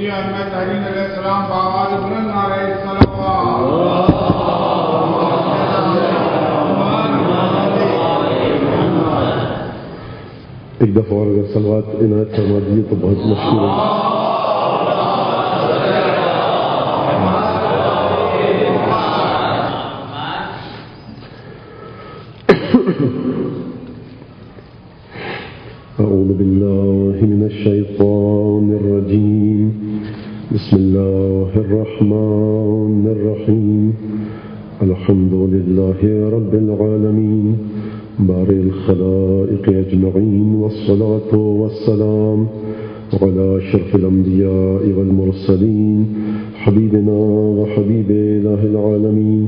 میں تحریر علیہ السلام بآواز بلند نعرہ صلوات. ایک دفعہ اور اگر صلوات عنایت فرما دیے تو بہت مشکور ہے. أعوذ بالله من الشيطان الرجيم. بسم الله الرحمن الرحيم. الحمد لله رب العالمين بارئ الخلائق أجمعين، والصلاة والسلام على أشرف الأنبياء والمرسلين حبيبنا وحبيب إله العالمين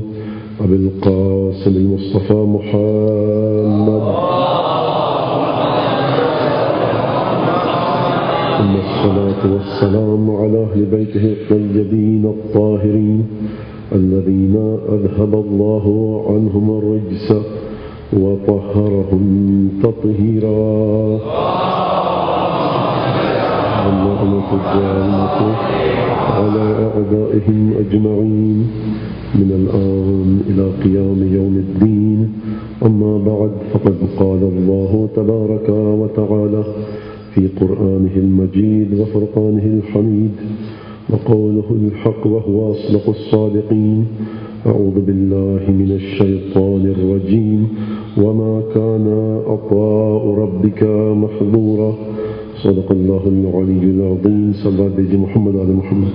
أبي القاسم المصطفى محمد، ثم الصلاة والسلام على أهل بيته الطيبين الطاهرين الذين أذهب الله عنهم الرجس وطهرهم تطهيرا. اللعنة الدائمة على أعدائهم أجمعين من الآن إلى قيام يوم الدين. أما بعد، فقد قال الله تبارك وتعالى في قرآنه المجيد وفرقانه الحميد وقوله الحق وهو أصدق الصادقين. أعوذ بالله من الشيطان الرجيم. وما كان عطاء ربك محظورا. صدق الله العلي العظيم. صلى الله عليه محمد على محمد.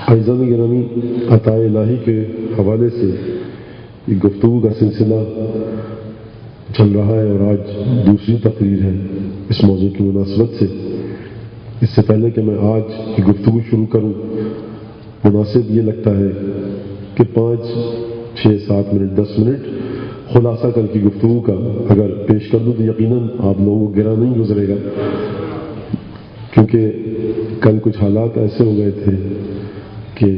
عزیزان گرامی، عطاء الہی کے حوالے سے یہ گفتگو کا سلسلہ چل رہا ہے اور آج دوسری تقریر ہے اس موضوع کی مناسبت سے. اس سے پہلے کہ میں آج کی گفتگو شروع کروں، مناسب یہ لگتا ہے کہ 5، 6، 7 منٹ، 10 منٹ خلاصہ کر کی گفتگو کا اگر پیش کر دوں تو یقیناً آپ لوگوں کو گرا نہیں گزرے گا، کیونکہ کل کچھ حالات ایسے ہو گئے تھے کہ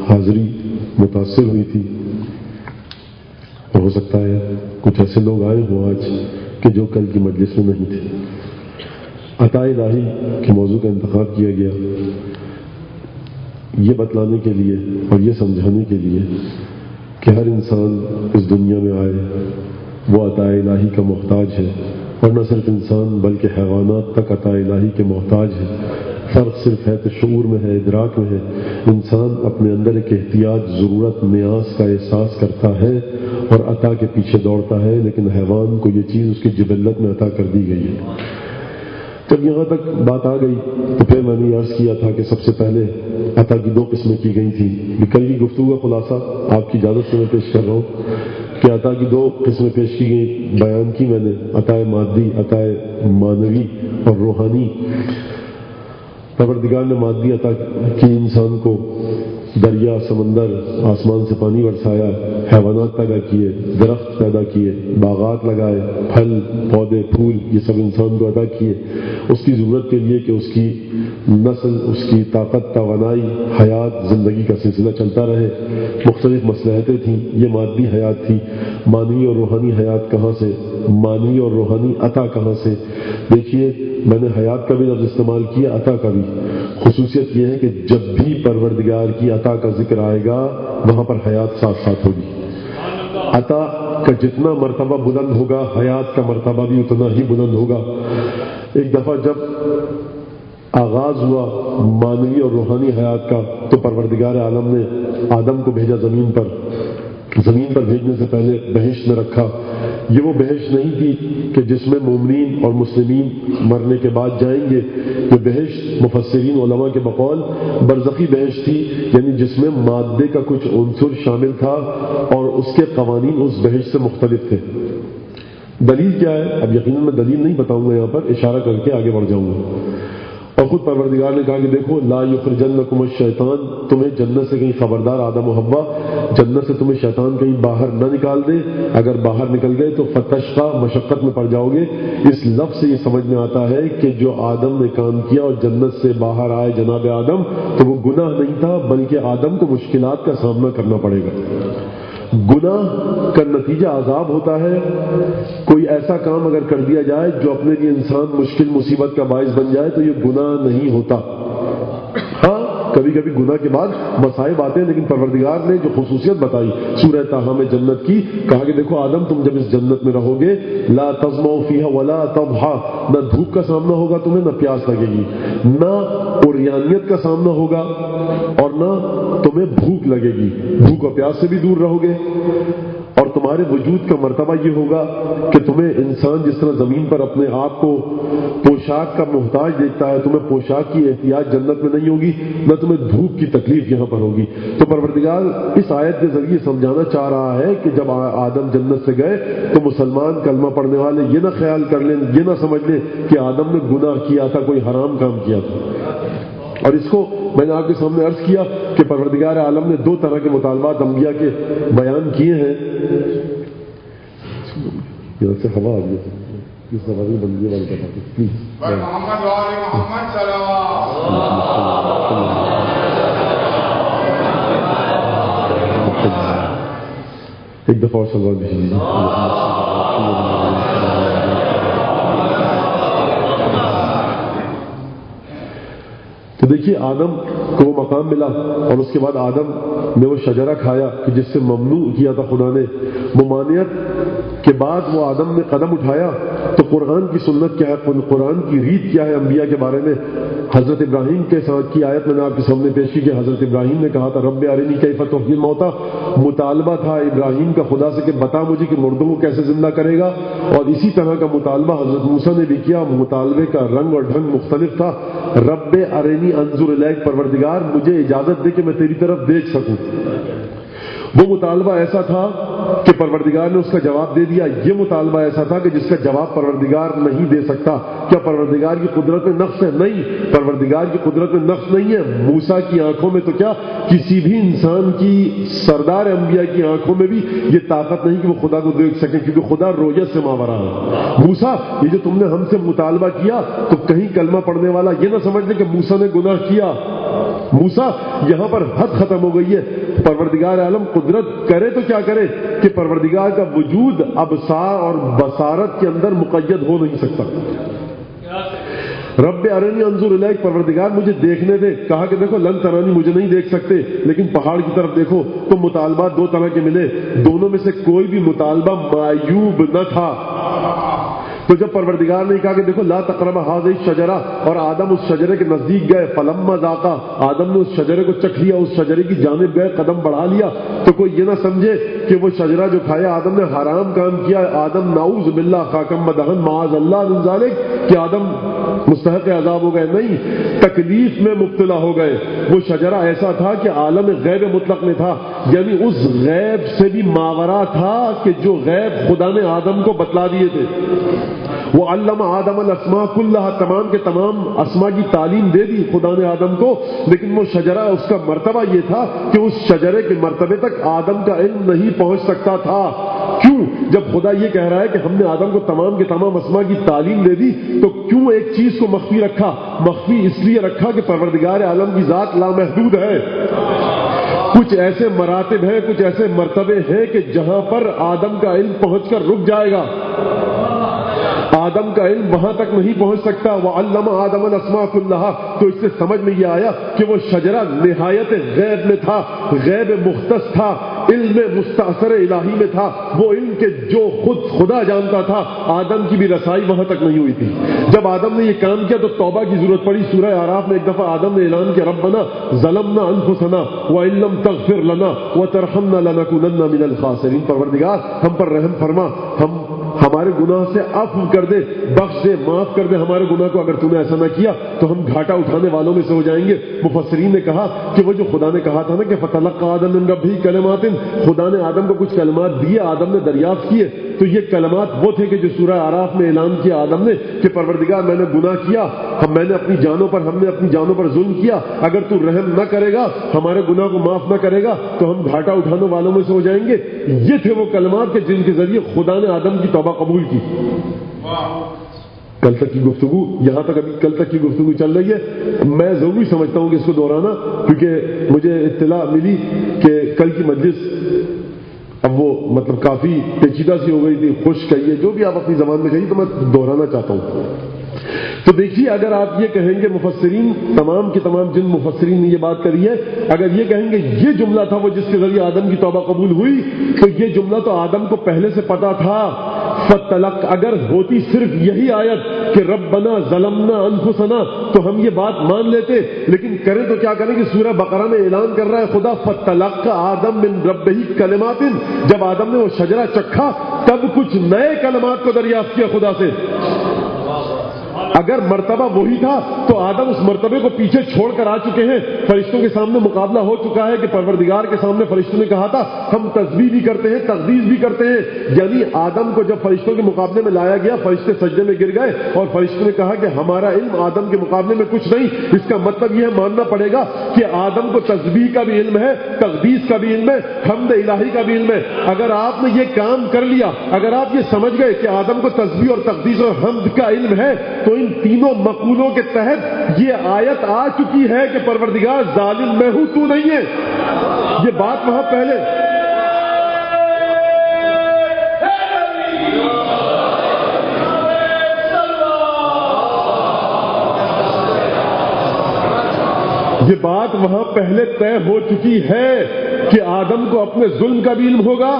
حاضری متاثر ہوئی تھی، اور ہو سکتا ہے کچھ ایسے لوگ آئے ہوں آج کہ جو کل کی مجلس میں نہیں تھے. عطاء الہی کے موضوع کا انتخاب کیا گیا یہ بتلانے کے لیے اور یہ سمجھانے کے لیے کہ ہر انسان اس دنیا میں آئے وہ عطاء الہی کا محتاج ہے، اور نہ صرف انسان بلکہ حیوانات تک عطاء الہی کے محتاج ہے. فرق صرف ہے تو شعور میں ہے، ادراک میں ہے. انسان اپنے اندر ایک احتیاج، ضرورت، نیاز کا احساس کرتا ہے اور عطا کے پیچھے دوڑتا ہے، لیکن حیوان کو یہ چیز اس کی جبلت میں عطا کر دی گئی ہے. جب یہاں تک بات آ گئی تو پھر میں نے عرض کیا تھا کہ سب سے پہلے عطا کی 2 قسمیں کی گئی تھیں. کل کی گفتگو کا خلاصہ آپ کی اجازت سے میں پیش کر رہا ہوں کہ عطا کی 2 قسمیں پیش کی گئی، بیان کی میں نے، عطا مادی، عطا معنوی اور روحانی. پروردگار نے مادی عطا کی انسان کو، دریا، سمندر، آسمان سے پانی برسایا، حیوانات پیدا کیے، درخت پیدا کیے، باغات لگائے، پھل، پودے، پھول، یہ سب انسان کو عطا کیے اس کی ضرورت کے لیے کہ اس کی نسل، اس کی طاقت، توانائی، حیات، زندگی کا سلسلہ چلتا رہے. مختلف مصلحتیں تھیں، یہ مادی حیات تھی. معنوی اور روحانی حیات کہاں سے، معنوی اور روحانی عطا کہاں سے؟ دیکھیے، میں نے حیات کا بھی لفظ استعمال کیا، عطا کا بھی. خصوصیت یہ ہے کہ جب بھی پروردگار کی عطا کا ذکر آئے گا وہاں پر حیات ساتھ ساتھ ہوگی. عطا کا جتنا مرتبہ بلند ہوگا حیات کا مرتبہ بھی اتنا ہی بلند ہوگا. ایک دفعہ جب آغاز ہوا معنوی اور روحانی حیات کا تو پروردگار عالم نے آدم کو بھیجا زمین پر. زمین پر بھیجنے سے پہلے بہشت میں رکھا. یہ وہ بہشت نہیں تھی کہ جس میں مومنین اور مسلمین مرنے کے بعد جائیں گے. یہ بہشت مفسرین علماء کے بقول برزخی بہشت تھی، یعنی جس میں مادے کا کچھ عنصر شامل تھا اور اس کے قوانین اس بہشت سے مختلف تھے. دلیل کیا ہے؟ اب یقیناً میں دلیل نہیں بتاؤں گا، یہاں پر اشارہ کر کے آگے بڑھ جاؤں گا. اور خود پروردگار نے کہا کہ دیکھو، لا یخرجنکم الشیطان، تمہیں جنت سے کہیں خبردار آدم و حوا، جنت سے تمہیں شیطان کہیں باہر نہ نکال دے. اگر باہر نکل گئے تو فتشقا، مشقت میں پڑ جاؤ گے. اس لفظ سے یہ سمجھ میں آتا ہے کہ جو آدم نے کام کیا اور جنت سے باہر آئے جناب آدم، تو وہ گناہ نہیں تھا بلکہ آدم کو مشکلات کا سامنا کرنا پڑے گا. گناہ کا نتیجہ عذاب ہوتا ہے. کوئی ایسا کام اگر کر دیا جائے جو اپنے لیے انسان مشکل مصیبت کا باعث بن جائے تو یہ گناہ نہیں ہوتا. ہاں کبھی کبھی گناہ کے بعد مصائب آتے ہیں، لیکن پروردگار نے جو خصوصیت بتائی سورہ طٰہٰ میں جنت کی، کہا کہ دیکھو آدم تم جب اس جنت میں رہو گے لا تظمؤ فیہا ولا تضحیٰ، نہ دھوپ کا سامنا ہوگا تمہیں، نہ پیاس لگے گی، نہ عریانیت کا سامنا ہوگا اور نہ تمہیں بھوک لگے گی، بھوک اور پیاس سے بھی دور رہو گے. اور تمہارے وجود کا مرتبہ یہ ہوگا کہ تمہیں انسان جس طرح زمین پر اپنے آپ کو پوشاک کا محتاج دیکھتا ہے، تمہیں پوشاک کی احتیاج جنت میں نہیں ہوگی، نہ تمہیں دھوپ کی تکلیف یہاں پر ہوگی. تو پروردگار اس آیت کے ذریعے سمجھانا چاہ رہا ہے کہ جب آدم جنت سے گئے تو مسلمان کلمہ پڑھنے والے یہ نہ خیال کر لیں، یہ نہ سمجھ لیں کہ آدم نے گناہ کیا تھا، کوئی حرام کام کیا تھا. اور اس کو میں نے آپ کے سامنے عرض کیا کہ پروردگار عالم نے دو طرح کے مطالبات انبیاء کے بیان کیے ہیں. یہاں سے ہوا آ گئی اس دفعہ بھی بندی والے کا پلیز محمد وعلی محمد صلوات. ایک دفعہ اور سلوات بھیجیے. تو دیکھیے آدم کو وہ مقام ملا اور اس کے بعد آدم نے وہ شجرہ کھایا کہ جس سے ممنوع کیا تھا خدا نے. ممانعت کے بعد وہ آدم نے قدم اٹھایا. تو قرآن کی سنت کیا ہے، قرآن کی ریت کیا ہے انبیاء کے بارے میں؟ حضرت ابراہیم کے ساتھ کی آیت میں نے آپ کے سامنے پیش کی کہ حضرت ابراہیم نے کہا تھا رب ارنی کیف تحیی الموتیٰ. مطالبہ تھا ابراہیم کا خدا سے کہ بتا مجھے کہ مردوں کو کیسے زندہ کرے گا. اور اسی طرح کا مطالبہ حضرت موسیٰ نے بھی کیا. مطالبے کا رنگ اور ڈھنگ مختلف تھا. رب ارنی انظر الیک، پروردگار مجھے اجازت دے کہ میں تیری طرف دیکھ سکوں. وہ مطالبہ ایسا تھا کہ پروردگار نے اس کا جواب دے دیا. یہ مطالبہ ایسا تھا کہ جس کا جواب پروردگار نہیں دے سکتا. کیا پروردگار کی قدرت میں نقص ہے؟ نہیں، پروردگار کی قدرت میں نقص نہیں ہے. موسیٰ کی آنکھوں میں تو کیا کسی بھی انسان کی، سردار انبیاء کی آنکھوں میں بھی یہ طاقت نہیں کہ وہ خدا کو دیکھ سکیں، کیونکہ خدا رویت سے ماورا ہے. موسیٰ یہ جو تم نے ہم سے مطالبہ کیا تو کہیں کلمہ پڑھنے والا یہ نہ سمجھ لے کہ موسیٰ نے گناہ کیا. موسیٰ یہاں پر حد ختم ہو گئی ہے. پروردگار عالم قدرت کرے تو کیا کرے کہ پروردگار کا وجود ابصار اور بصارت کے اندر مقید ہو نہیں سکتا. رب ارنی انظر الیک، پروردگار مجھے دیکھنے دے. کہا کہ دیکھو لن ترانی، مجھے نہیں دیکھ سکتے، لیکن پہاڑ کی طرف دیکھو. تو مطالبات دو طرح کے ملے، دونوں میں سے کوئی بھی مطالبہ معیوب نہ تھا. تو جب پروردگار نے کہا کہ دیکھو لا تقرب هذه الشجرہ، اور آدم اس شجرے کے نزدیک گئے، فلما ذاقا، آدم نے اس شجرے کو چکھ لیا، اس شجرے کی جانب گئے، قدم بڑھا لیا. تو کوئی یہ نہ سمجھے کہ وہ شجرہ جو کھایا آدم نے حرام کام کیا. آدم نعوذ باللہ خاکم بدہن معاذ اللہ من ذالک، کہ آدم مستحق عذاب ہو گئے. نہیں، تکلیف میں مبتلا ہو گئے. وہ شجرہ ایسا تھا کہ عالم غیب مطلق میں تھا، یعنی اس غیب سے بھی ماورا تھا کہ جو غیب خدا نے آدم کو بتلا دیے تھے. وہ علم آدم الاسماء کلها، تمام کے تمام اسماء کی تعلیم دے دی خدا نے آدم کو. لیکن وہ شجرہ، اس کا مرتبہ یہ تھا کہ اس شجرے کے مرتبے تک آدم کا علم نہیں پہنچ سکتا تھا. کیوں؟ جب خدا یہ کہہ رہا ہے کہ ہم نے آدم کو تمام کے تمام اسماء کی تعلیم دے دی، تو کیوں ایک چیز کو مخفی رکھا؟ مخفی اس لیے رکھا کہ پروردگار عالم کی ذات لامحدود ہے. کچھ ایسے مراتب ہیں، کچھ ایسے مرتبے ہیں کہ جہاں پر آدم کا علم پہنچ کر رک جائے گا. آدم کا علم وہاں تک نہیں پہنچ سکتا. وَعَلَّمَ آدَمَ الْأَسْمَاءَ كُلَّهَا، تو اس سے سمجھ میں یہ آیا کہ وہ شجرہ نہایت غیب میں تھا، غیب مختص تھا، علم مستأثر الہی میں تھا. وہ علم کے جو خود خدا جانتا تھا، آدم کی بھی رسائی وہاں تک نہیں ہوئی تھی. جب آدم نے یہ کام کیا تو توبہ کی ضرورت پڑی. سورہ اعراف میں ایک دفعہ آدم نے اعلان کیا ربنا ظلمنا انفسنا وان لم تغفر لنا وترحمنا لنكونن من الخاسرین، پروردگار ہم پر رحم فرما، ہمارے گناہ سے عفو کر دے، بخش دے، معاف کر دے ہمارے گناہ کو. اگر تم نے ایسا نہ کیا تو ہم گھاٹا اٹھانے والوں میں سے ہو جائیں گے. مفسرین نے کہا کہ وہ جو خدا نے کہا تھا نا کہ فتلقى آدم من ربہ کلمات، خدا نے آدم کو کچھ کلمات دیے، آدم نے دریافت کیے. تو یہ کلمات وہ تھے کہ جو سورہ اعراف میں اعلان کیا آدم نے کہ پروردگار میں نے گناہ کیا، ہم نے اپنی جانوں پر ظلم کیا. اگر تو رحم نہ کرے گا، ہمارے گناہ کو معاف نہ کرے گا تو ہم گھاٹا اٹھانے والوں میں سے ہو جائیں گے. یہ تھے وہ کلمات کہ جن کے ذریعے خدا نے آدم کی توبہ قبول کی. کل تک کی گفتگو، یہاں تک ابھی کل تک کی گفتگو چل رہی ہے. میں ضروری سمجھتا ہوں کہ اس کو دہرانا، کیونکہ مجھے اطلاع ملی کہ کل کی مجلس اب وہ مطلب کافی پیچیدہ سی ہو گئی تھی، خوش کہیے جو بھی آپ اپنی زبان میں کہیے، تو میں دہرانا چاہتا ہوں. تو دیکھیے اگر آپ یہ کہیں گے، مفسرین تمام کے تمام جن مفسرین نے یہ بات کری ہے، اگر یہ کہیں گے یہ جملہ تھا وہ جس کے ذریعے آدم کی توبہ قبول ہوئی، تو یہ جملہ تو آدم کو پہلے سے پتا تھا. فتلق اگر ہوتی صرف یہی آیت کہ ربنا ظلمنا انفسنا تو ہم یہ بات مان لیتے، لیکن کریں تو کیا کریں کہ سورہ بقرہ میں اعلان کر رہا ہے خدا فتلق آدم من ربہ کلمات، جب آدم نے وہ شجرہ چکھا تب کچھ نئے کلمات کو دریافت کیا خدا سے. اگر مرتبہ وہی تھا تو آدم اس مرتبے کو پیچھے چھوڑ کر آ چکے ہیں. فرشتوں کے سامنے مقابلہ ہو چکا ہے کہ پروردگار کے سامنے فرشتوں نے کہا تھا ہم تسبیح بھی کرتے ہیں، تقدیس بھی کرتے ہیں. یعنی آدم کو جب فرشتوں کے مقابلے میں لایا گیا، فرشتے سجدے میں گر گئے اور فرشتوں نے کہا کہ ہمارا علم آدم کے مقابلے میں کچھ نہیں. اس کا مطلب یہ ماننا پڑے گا کہ آدم کو تسبیح کا بھی علم ہے، تقدیس کا بھی علم ہے، حمد الہی کا بھی علم ہے. اگر آپ نے یہ کام کر لیا، اگر آپ یہ سمجھ گئے کہ آدم کو تسبیح اور تقدیس اور حمد کا علم ہے، تو ان تینوں مقولوں کے تحت یہ آیت آ چکی ہے کہ پروردگار ظالم میں ہوں، تو نہیں ہے. یہ بات وہاں پہلے یہ بات وہاں پہلے طے ہو چکی ہے کہ آدم کو اپنے ظلم کا بھی علم ہوگا.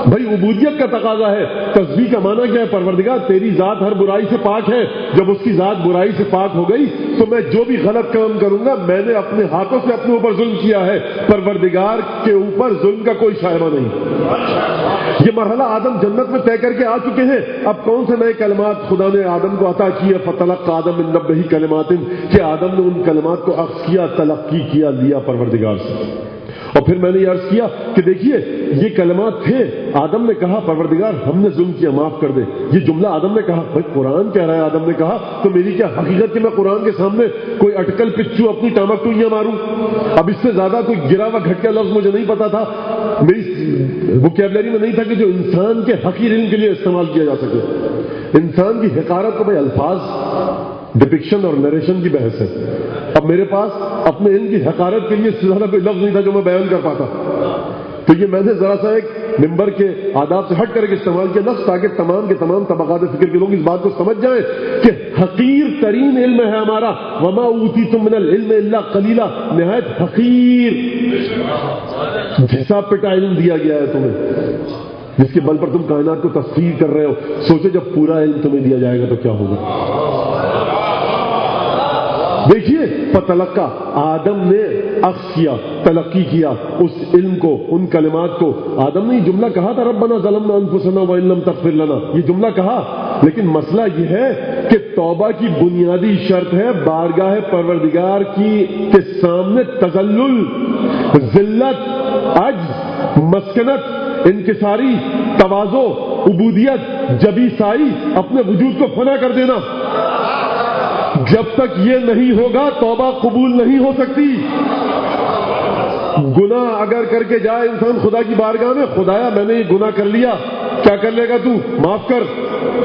بھائی عبودیت کا تقاضا ہے. تسبیح کا معنی کیا ہے؟ پروردگار تیری ذات ہر برائی سے پاک ہے. جب اس کی ذات برائی سے پاک ہو گئی تو میں جو بھی غلط کام کروں گا، میں نے اپنے ہاتھوں سے اپنے اوپر ظلم کیا ہے. پروردگار کے اوپر ظلم کا کوئی شائبہ نہیں. یہ مرحلہ آدم جنت میں طے کر کے آ چکے ہیں. اب کون سے نئے کلمات خدا نے آدم کو عطا کیے؟ فتلق آدم من ربہ کلمات، کہ آدم نے ان کلمات کو اخذ کیا، تلقی کیا، لیا پروردگار سے. اور پھر میں نے یہ عرض کیا کہ دیکھیے یہ کلمات تھے. آدم نے کہا پروردگار ہم نے ظلم کیا، معاف کر دے. یہ جملہ آدم نے کہا. بھائی قرآن کہہ رہا ہے آدم نے کہا، تو میری کیا حقیقت کہ میں قرآن کے سامنے کوئی اٹکل پچو اپنی ٹامک ٹوئیاں ماروں؟ اب اس سے زیادہ کوئی گرا ہوا گھٹیا لفظ مجھے نہیں پتا تھا، میری ووکیبلری میں نہیں تھا کہ جو انسان کے حقیر علم کے لیے استعمال کیا جا سکے. انسان کی حقارت کو بھائی الفاظ، ڈپکشن اور نریشن کی بحث ہے. اب میرے پاس اپنے علم کی حقارت کے لیے اس سے زیادہ کوئی لفظ نہیں تھا جو میں بیان کر پاتا. تو یہ میں نے ذرا سا ایک ممبر کے آداب سے ہٹ کر کے استعمال کیا لفظ، تاکہ تمام کے تمام طبقات فکر کے لوگ اس بات کو سمجھ جائیں کہ حقیر ترین علم ہے ہمارا. وما اوتیتم من العلم الا قلیلا، نہایت حقیر حساب پٹا علم دیا گیا ہے تمہیں، جس کے بل پر تم کائنات کو تسخیر کر رہے ہو. سوچو جب پورا علم تمہیں دیا جائے گا تو کیا ہوگا. دیکھیے فتلقا آدم نے اخذ کیا، تلقی کیا اس علم کو، ان کلمات کو. آدم نے یہ جملہ کہا تھا ربنا ظلمنا انفسنا وان لم تغفر لنا، یہ جملہ کہا. لیکن مسئلہ یہ ہے کہ توبہ کی بنیادی شرط ہے بارگاہ پروردگار کے سامنے تذلل، ذلت، عجز، مسکنت، انکساری، تواضع، عبودیت، جبیسائی، اپنے وجود کو فنا کر دینا. جب تک یہ نہیں ہوگا توبہ قبول نہیں ہو سکتی. گناہ اگر کر کے جائے انسان خدا کی بارگاہ میں، خدایا میں نے یہ گناہ کر لیا، کیا کر لے گا تو؟ معاف کر.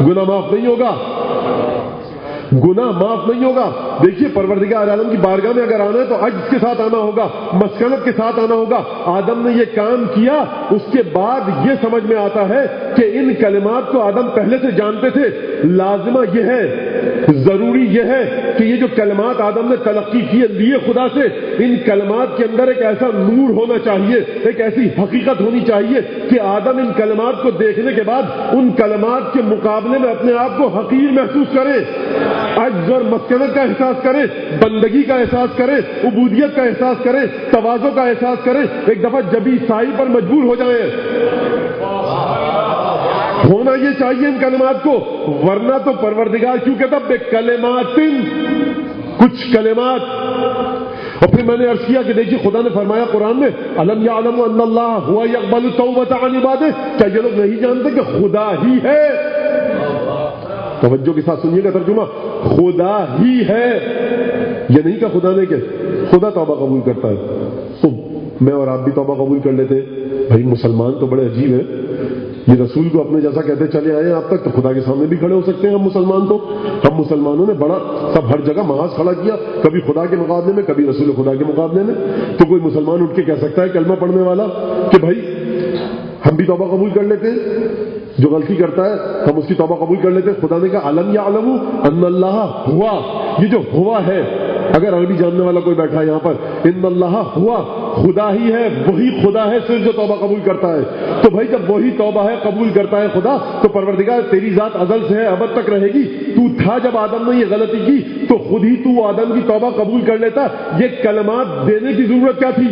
گناہ معاف نہیں ہوگا، گناہ معاف نہیں ہوگا. دیکھیے پروردگار عالم کی بارگاہ میں اگر آنا ہے تو عجز کے ساتھ آنا ہوگا، مسکنت کے ساتھ آنا ہوگا. آدم نے یہ کام کیا، اس کے بعد یہ سمجھ میں آتا ہے کہ ان کلمات کو آدم پہلے سے جانتے تھے. لازمہ یہ ہے، ضروری یہ ہے کہ یہ جو کلمات آدم نے تلقی کیے لیے خدا سے، ان کلمات کے اندر ایک ایسا نور ہونا چاہیے، ایک ایسی حقیقت ہونی چاہیے کہ آدم ان کلمات کو دیکھنے کے بعد ان کلمات کے مقابلے میں اپنے آپ کو حقیر محسوس کرے، عجز اور مسکنت کا احساس کرے، بندگی کا احساس کرے، عبودیت کا احساس کرے، تواضع کا احساس کرے. ایک دفعہ جبی سائی پر مجبور ہو جائیں. ہونا یہ چاہیے ان کلمات کو، ورنہ تو پروردگار کیوں کہتا بے کلمات، کچھ کلمات. اور پھر میں نے عرض کیا کہ دیکھیے خدا نے فرمایا قرآن میں الم یعلم ان اللہ ہوا یقبل التوبۃ عن عبادہ، کیا یہ لوگ نہیں جانتے کہ خدا ہی ہے؟ توجہ کے ساتھ سنیے گا ترجمہ، خدا ہی ہے. یہ نہیں کہ خدا نے کہ خدا توبہ قبول کرتا ہے تو میں اور آپ بھی توبہ قبول کر لیتے. بھائی مسلمان تو بڑے عجیب ہیں، یہ رسول کو اپنے جیسا کہتے چلے آئے آپ تک، تو خدا کے سامنے بھی کھڑے ہو سکتے ہیں ہم مسلمان. تو ہم مسلمانوں نے بڑا سب ہر جگہ محاذ کھڑا کیا، کبھی خدا کے مقابلے میں، کبھی رسول خدا کے مقابلے میں. تو کوئی مسلمان اٹھ کے کہہ سکتا ہے کلمہ پڑھنے والا کہ بھائی ہم بھی توبہ قبول کر لیتے ہیں، جو غلطی کرتا ہے ہم اس کی توبہ قبول کر لیتے ہیں۔ خدا نے کہا الم یعلم ان اللہ ہوا، یہ جو ہوا ہے، اگر عربی جاننے والا کوئی بیٹھا ہے یہاں پر، ان اللہ ہوا، خدا ہی ہے، وہی خدا ہے صرف جو توبہ قبول کرتا ہے۔ تو بھائی جب وہی توبہ ہے، قبول کرتا ہے خدا، تو پروردگار تیری ذات ازل سے ہے، ابد تک رہے گی۔ تو تھا جب آدم نے یہ غلطی کی تو خود ہی تو آدم کی توبہ قبول کر لیتا، یہ کلمات دینے کی ضرورت کیا تھی؟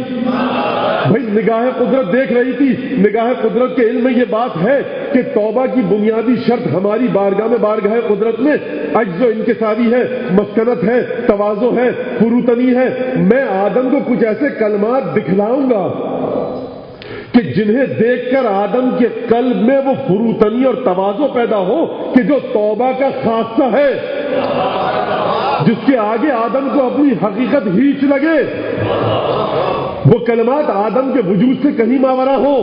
بھائی نگاہ قدرت دیکھ رہی تھی، نگاہ قدرت کے علم میں یہ بات ہے کہ توبہ کی بنیادی شرط ہماری بارگاہ میں، بارگاہ قدرت میں عجز و انکساری ہے، مسکنت ہے، تواضع ہے، فروتنی ہے۔ میں آدم کو کچھ ایسے کلمات دکھلاؤں گا کہ جنہیں دیکھ کر آدم کے قلب میں وہ فروتنی اور تواضع پیدا ہو کہ جو توبہ کا خاصہ ہے، جس کے آگے آدم کو اپنی حقیقت ہیچ لگے، وہ کلمات آدم کے وجود سے کہیں ماورا ہو۔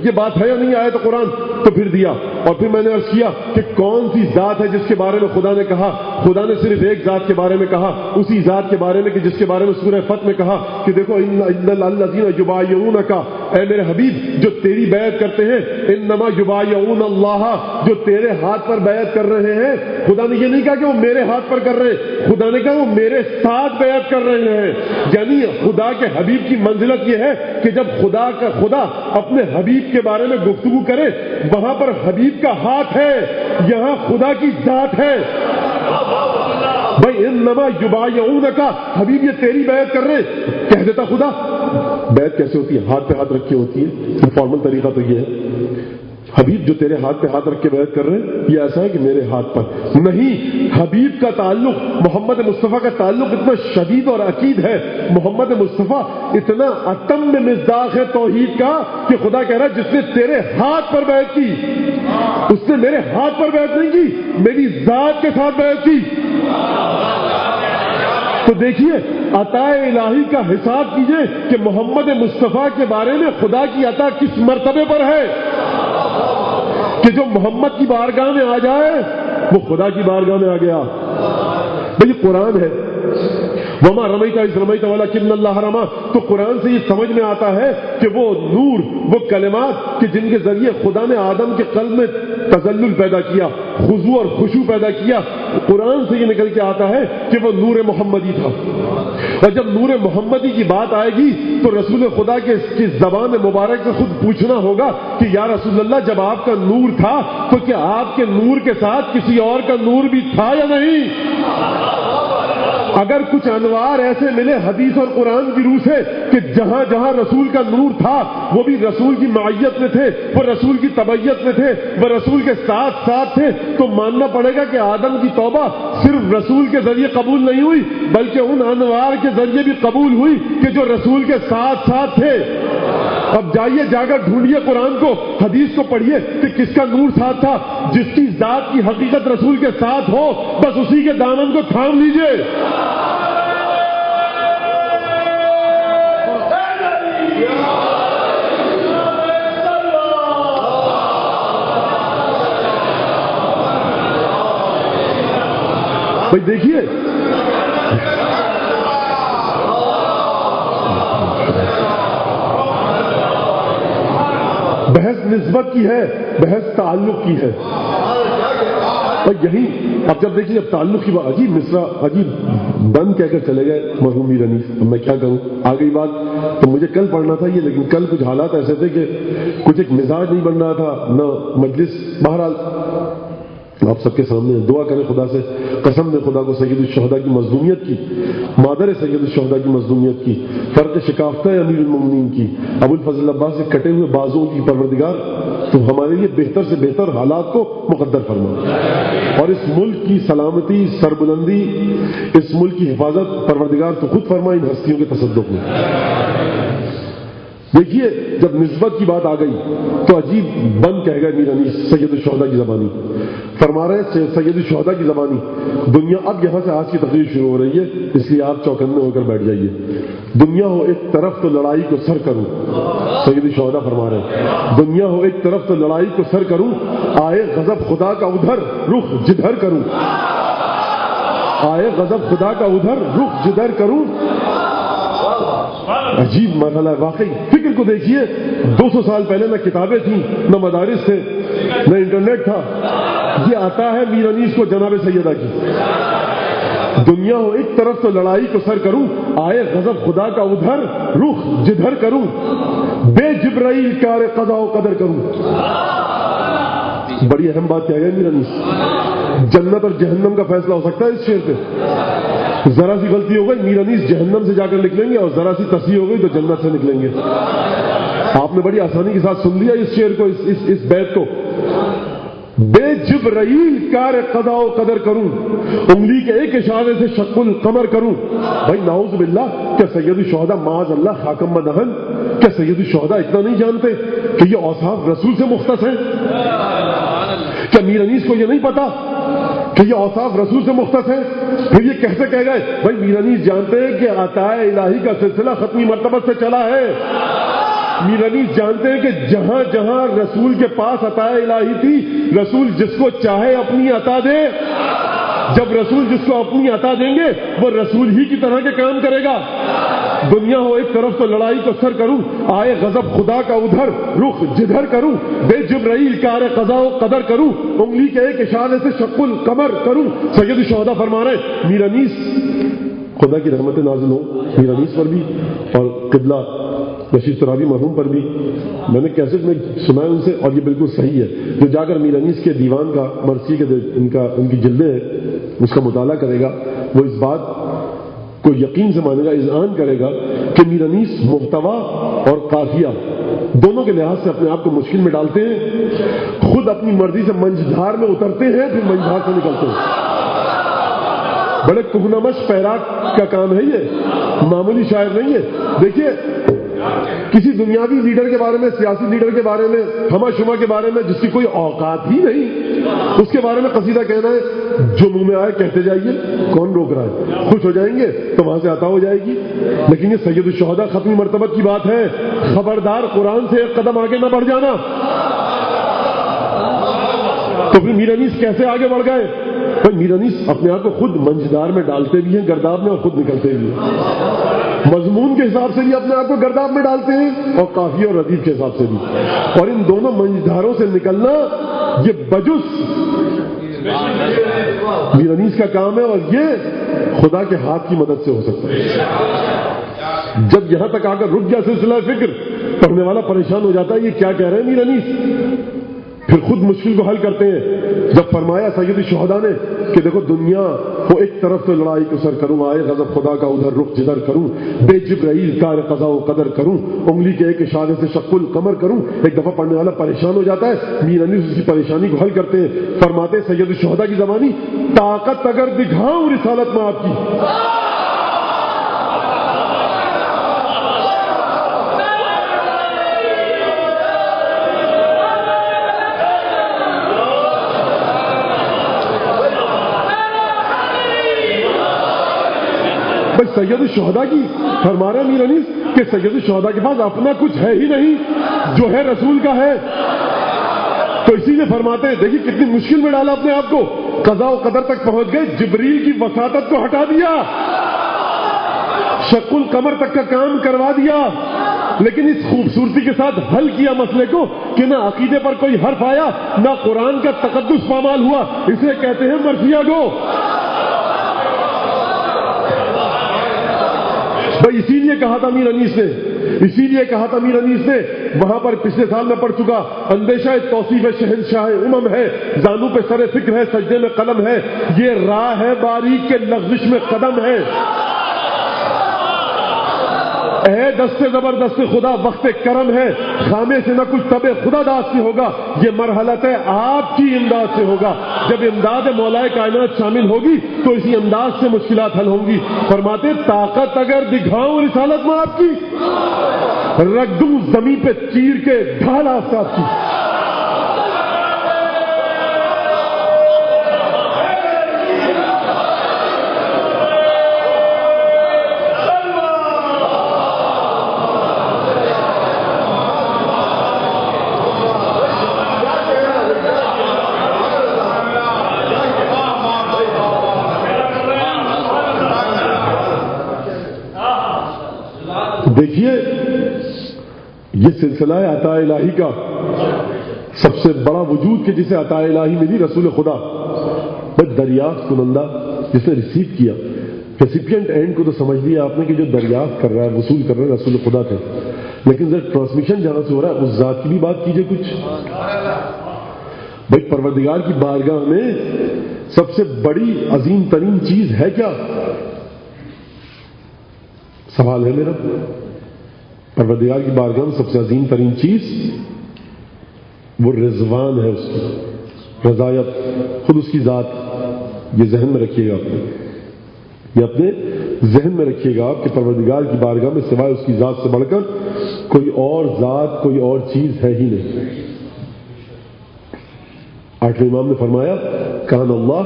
یہ بات ہے یا نہیں؟ آئے تو قرآن تو پھر دیا، اور پھر میں نے عرض کیا کہ کون سی ذات ہے جس کے بارے میں خدا نے کہا؟ خدا نے صرف ایک ذات کے بارے میں کہا، اسی ذات کے بارے میں کہ جس کے بارے میں سورہ فتح میں کہا کہ دیکھو ان الذین یبایعونک، اے میرے حبیب جو تیری بیعت کرتے ہیں، انما یبایعون اللہ، جو تیرے ہاتھ پر بیعت کر رہے ہیں۔ خدا نے یہ نہیں کہا کہ وہ میرے ہاتھ پر کر رہے ہیں، خدا نے کہا وہ میرے ساتھ بیعت کر رہے ہیں۔ یعنی خدا کے حبیب کی منزلت یہ ہے کہ جب خدا اپنے حبیب کے بارے میں گفتگو کرے، وہاں پر حبیب کا ہاتھ ہے، یہاں خدا کی ذات ہے۔ بھائی انما یبایعونک، حبیب یہ تیری بیعت کر رہے ہیں، کہہ دیتا خدا۔ بیعت کیسے ہوتی ہے؟ ہاتھ پہ ہاتھ رکھ کے ہوتی ہے، فارمل طریقہ تو یہ ہے۔ حبیب جو تیرے ہاتھ پہ ہاتھ رکھ کے بیعت کر رہے ہیں، یہ ایسا ہے کہ میرے ہاتھ پر نہیں۔ حبیب کا تعلق، محمد مصطفیٰ کا تعلق اتنا شدید اور عقید ہے، محمد مصطفیٰ اتنا اتم مصداق ہے توحید کا کہ خدا کہہ رہا ہے جس نے تیرے ہاتھ پر بیعت کی، اس نے میرے ہاتھ پر بیعت نہیں کی، میری ذات کے ساتھ بیعت کی۔ تو دیکھیے عطا الہی کا حساب کیجئے کہ محمد مصطفیٰ کے بارے میں خدا کی عطا کس مرتبے پر ہے کہ جو محمد کی بارگاہ میں آ جائے وہ خدا کی بارگاہ میں آ گیا۔ بھئی قرآن ہے، وما رمیت اذ رمیت ولکن اللہ رمی، تو قرآن سے یہ سمجھ میں آتا ہے کہ وہ نور، وہ کلمات کہ جن کے ذریعے خدا نے آدم کے قلب میں تذلل پیدا کیا، خضوع اور خشوع پیدا کیا، قرآن سے یہ نکل کے آتا ہے کہ وہ نور محمدی تھا۔ اور جب نور محمدی کی بات آئے گی تو رسول خدا کے زبان مبارک سے خود پوچھنا ہوگا کہ یا رسول اللہ جب آپ کا نور تھا تو کیا آپ کے نور کے ساتھ کسی اور کا نور بھی تھا یا نہیں؟ اگر کچھ انوار ایسے ملے حدیث اور قرآن کی روح سے کہ جہاں جہاں رسول کا نور تھا وہ بھی رسول کی معیت میں تھے، وہ رسول کی تبعیت میں تھے، وہ رسول کے ساتھ ساتھ تھے، تو ماننا پڑے گا کہ آدم کی توبہ صرف رسول کے ذریعے قبول نہیں ہوئی بلکہ ان انوار کے ذریعے بھی قبول ہوئی کہ جو رسول کے ساتھ ساتھ تھے۔ اب جائیے جا کر ڈھونڈیے قرآن کو، حدیث کو پڑھیے کہ کس کا نور ساتھ تھا۔ جس کی ذات کی حقیقت رسول کے ساتھ ہو بس اسی کے دامن کو تھام لیجئے۔ بھائی دیکھیے بحث نسبت کی ہے، بحث تعلق کی ہے، اور یہی اب جب دیکھیے اب تعلق کی بات، عجیب مصرع عجیب بند کہہ کر چلے گئے مرحوم میر انیس۔ اب میں کیا کروں، آ گئی بات تو مجھے کل پڑھنا تھا یہ، لیکن کل کچھ حالات ایسے تھے کہ کچھ ایک مزاج نہیں بن رہا تھا نہ مجلس۔ بہرحال آپ سب کے سامنے دعا کریں خدا سے، قسم دیں خدا کو سید الشہداء کی مظلومیت کی، مادر سید الشہداء کی مظلومیت کی، فرق شکافتہ امیر المومنین کی، ابو الفضل عباس سے کٹے ہوئے بازوں کی پروردگار تو ہمارے لیے بہتر سے بہتر حالات کو مقدر فرما، اور اس ملک کی سلامتی، سربلندی، اس ملک کی حفاظت پروردگار تو خود فرما ان ہستیوں کے تصدق میں۔ دیکھیے جب نسبت کی بات آ گئی تو عجیب بند کہہ گئے میر انیس سید الشہداء کی زبانی، فرما رہے ہیں سید الشہداء کی زبانی دنیا، اب یہاں سے آج کی تقریر شروع ہو رہی ہے اس لیے آپ چوکنے ہو کر بیٹھ جائیے۔ دنیا ہو ایک طرف تو لڑائی کو سر کروں، سید الشہداء فرما رہے ہیں دنیا ہو ایک طرف تو لڑائی کو سر کروں، آئے غضب خدا کا ادھر رخ جدھر کروں، آئے غضب خدا کا ادھر رخ جدھر کروں، عجیب مرحلہ ہے واقعی. فکر کو دیکھیے, 200 سال پہلے نہ کتابیں تھیں, نہ مدارس تھے, نہ انٹرنیٹ تھا. یہ آتا ہے میر انیس کو جناب سیدہ کی. دنیا ہو ایک طرف تو لڑائی کو سر کروں, آئے غضب خدا کا ادھر رخ جدھر کروں, بے جبرائیل کار قضا و قدر کروں. بڑی اہم بات کیا ہے میر انیس. جنت اور جہنم کا فیصلہ ہو سکتا ہے اس شعر پہ. ذرا سی غلطی ہو گئی میر انیس جہنم سے جا کر نکلیں گے, اور ذرا سی تصحیح ہو گئی تو جنت سے نکلیں گے. آپ نے بڑی آسانی کے ساتھ سن لیا اس شعر کو, اس بیت کو. بے جبرائیل کار قضا و قدر کروں, انگلی کے ایک اشارے سے شق القمر کروں. بھائی نعوذ باللہ, کیا سید الشہداء معاذ اللہ خاکم مدہن, کیا سید الشہداء اتنا نہیں جانتے کہ یہ اوصاف رسول سے مختص ہیں؟ کیا میر انیس کو یہ نہیں پتا کہ یہ اوصاف رسول سے مختص ہیں؟ پھر یہ کیسے کہہ گئے؟ بھائی میر انیس جانتے ہیں کہ عطاء الہی کا سلسلہ ختمی مرتبہ سے چلا ہے. میر انیس جانتے ہیں کہ جہاں جہاں رسول کے پاس عطاء الہی تھی, رسول جس کو چاہے اپنی عطا دے. جب رسول جس کو اپنی عطا دیں گے وہ رسول ہی کی طرح کے کام کرے گا. دنیا ہو ایک طرف تو لڑائی کو سر کروں, آئے غضب خدا کا ادھر رخ جدھر کروں, بے جبرائیل کار قضا و قدر کروں, انگلی کے ایک اشارے سے شق القمر کروں. سید الشہداء فرما رہے ہیں میر انیس, خدا کی رحمت نازل ہو میر انیس پر بھی اور قبلہ رشید ترابی مرحوم پر بھی. میں نے کیسٹ میں سنا ہے ان سے, اور یہ بالکل صحیح ہے. جو جا کر میر انیس کے دیوان کا مرثی کے ان کی جلدیں ہیں اس کا مطالعہ کرے گا, وہ اس بات کو یقین سے مانے گا, اذعان کرے گا کہ میر انیس محتوا اور قافیہ دونوں کے لحاظ سے اپنے آپ کو مشکل میں ڈالتے ہیں. خود اپنی مرضی سے منجدھار میں اترتے ہیں, پھر منجدھار سے نکلتے ہیں. بڑے کہنمش پیراک کا کام ہے یہ, معمولی شاعر نہیں ہے. دیکھیے کسی دنیاوی لیڈر کے بارے میں, سیاسی لیڈر کے بارے میں, ہما شما کے بارے میں جس کی کوئی اوقات ہی نہیں, اس کے بارے میں قصیدہ کہنا ہے, جو منہ میں آئے کہتے جائیے, کون روک رہا ہے؟ خوش ہو جائیں گے تو وہاں سے عطا ہو جائے گی. لیکن یہ سید الشہداء ختمی مرتبہ کی بات ہے. خبردار قرآن سے ایک قدم آگے نہ بڑھ جانا. تو پھر میر انیس کیسے آگے بڑھ گئے؟ میر انیس اپنے آپ کو خود منجدار میں ڈالتے بھی ہیں, گرداب میں, اور خود نکلتے بھی ہیں. مضمون کے حساب سے بھی اپنے آپ کو گرداب میں ڈالتے ہیں, اور قافیہ اور ردیف کے حساب سے بھی. اور ان دونوں منجداروں سے نکلنا یہ بجس میر انیس کا کام ہے, اور یہ خدا کے ہاتھ کی مدد سے ہو سکتا ہے. جب یہاں تک آ کر رک گیا سلسلہ فکر, پڑھنے والا پریشان ہو جاتا ہے یہ کیا کہہ رہے ہیں میر انیس. پھر خود مشکل کو حل کرتے ہیں. جب فرمایا سید الشہداء نے کہ دیکھو دنیا کو ایک طرف تو لڑائی کو سر کروں, آئے غضب خدا کا ادھر رخ جدھر کروں, بے جبرائیل کار قضا و قدر کروں, انگلی کے ایک اشارے سے شق القمر کروں. ایک دفعہ پڑھنے والا پریشان ہو جاتا ہے. میر انیس اس کی پریشانی کو حل کرتے ہیں. فرماتے سید الشہداء کی زبانی, طاقت اگر دکھاؤں رسالت میں آپ کی. بھائی سید الشہداء کی فرما رہے میر انیس کہ سید الشہداء کے پاس اپنا کچھ ہے ہی نہیں, جو ہے رسول کا ہے. تو اسی لیے فرماتے ہیں, دیکھیے کتنی مشکل میں ڈالا اپنے آپ کو. قضاء و قدر تک پہنچ گئے, جبریل کی وساطت کو ہٹا دیا, شق القمر تک کا کام کروا دیا. لیکن اس خوبصورتی کے ساتھ حل کیا مسئلے کو کہ نہ عقیدے پر کوئی حرف آیا, نہ قرآن کا تقدس پامال ہوا. اسے کہتے ہیں مرثیہ گو. بھائی اسی لیے کہا تھا میر انیس نے, وہاں پر پچھلے سال میں پڑھ چکا, اندیشہ توصیف شہنشاہ امم ہے, زانو پہ سر فکر ہے, سجدے میں قلم ہے, یہ راہ ہے باریک کے لغزش میں قدم ہے. اے دست زبردست خدا وقت کرم ہے, خامے سے نہ کچھ تب خدا داد سے ہوگا, یہ مرحلت ہے آپ کی امداد سے ہوگا. جب امداد مولائے کائنات شامل ہوگی تو اسی انداز سے مشکلات حل ہوں گی. فرماتے طاقت اگر دکھاؤں رسالت میں آپ کی, رکھ دوں زمین پہ چیر کے ڈھال آفتاب کی. دیکھیے یہ سلسلہ ہے عطا الہی کا، سب سے بڑا وجود کہ جسے عطا الہی ملی رسول خدا، بس دریافت کنندہ جس نے ریسیو کیا، ریسیپینٹ اینڈ کو تو سمجھ لیا آپ نے کہ جو دریافت کر رہا ہے وصول کر رہا ہے رسول خدا تھے، لیکن ذرا ٹرانسمیشن جہاں سے ہو رہا ہے اس ذات کی بھی بات کیجئے کچھ۔ بھائی پروردگار کی بارگاہ میں سب سے بڑی عظیم ترین چیز ہے کیا؟ سوال ہے میرا، پروردگار کی بارگاہ میں سب سے عظیم ترین چیز وہ رضوان ہے، اس کی رضایت، خود اس کی ذات۔ یہ ذہن میں رکھیے گا آپ نے، یہ اپنے ذہن میں رکھیے گا آپ کہ پروردگار کی بارگاہ میں سوائے اس کی ذات سے بڑھ کر کوئی اور ذات، کوئی اور چیز ہے ہی نہیں۔ آٹھویں امام نے فرمایا کان اللہ،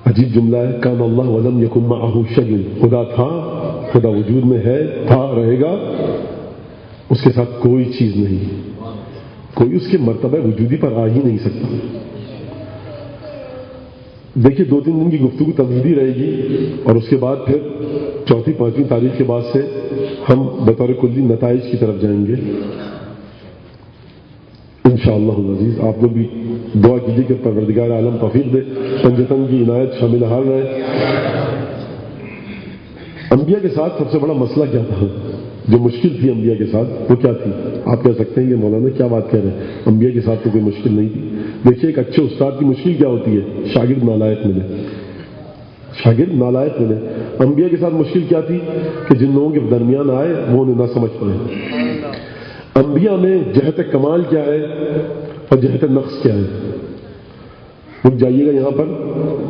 عجیب جملہ ہے، کان اللہ ولم یکن معہ شیء، خدا تھا، خدا وجود میں ہے، تھا، رہے گا، اس کے ساتھ کوئی چیز نہیں، کوئی اس کے مرتبہ وجودی پر آ ہی نہیں سکتا۔ دیکھیے 2-3 دن کی گفتگو تمہیدی رہے گی اور اس کے بعد پھر 4-5 تاریخ کے بعد سے ہم بطور کلی نتائج کی طرف جائیں گے انشاءاللہ العزیز۔ آپ لوگ بھی دعا کیجیے کہ پروردگار عالم توفیق دے، پنجتن کی عنایت شامل حال رہے۔ انبیاء کے ساتھ سب سے بڑا مسئلہ کیا تھا؟ جو مشکل تھی انبیاء کے ساتھ وہ کیا تھی؟ آپ کہہ سکتے ہیں کہ مولانا کیا بات کہہ رہے ہیں، انبیاء کے ساتھ تو کوئی مشکل نہیں تھی۔ دیکھیے ایک اچھے استاد کی مشکل کیا ہوتی ہے؟ شاگرد نالائق ملے، شاگرد نالائق ملے۔ انبیاء کے ساتھ مشکل کیا تھی؟ کہ جن لوگوں کے درمیان آئے وہ انہیں نہ سمجھ پائے۔ انبیاء میں جہت کمال کیا ہے اور جہت نقص کیا ہے؟ رک جائیے گا یہاں پر۔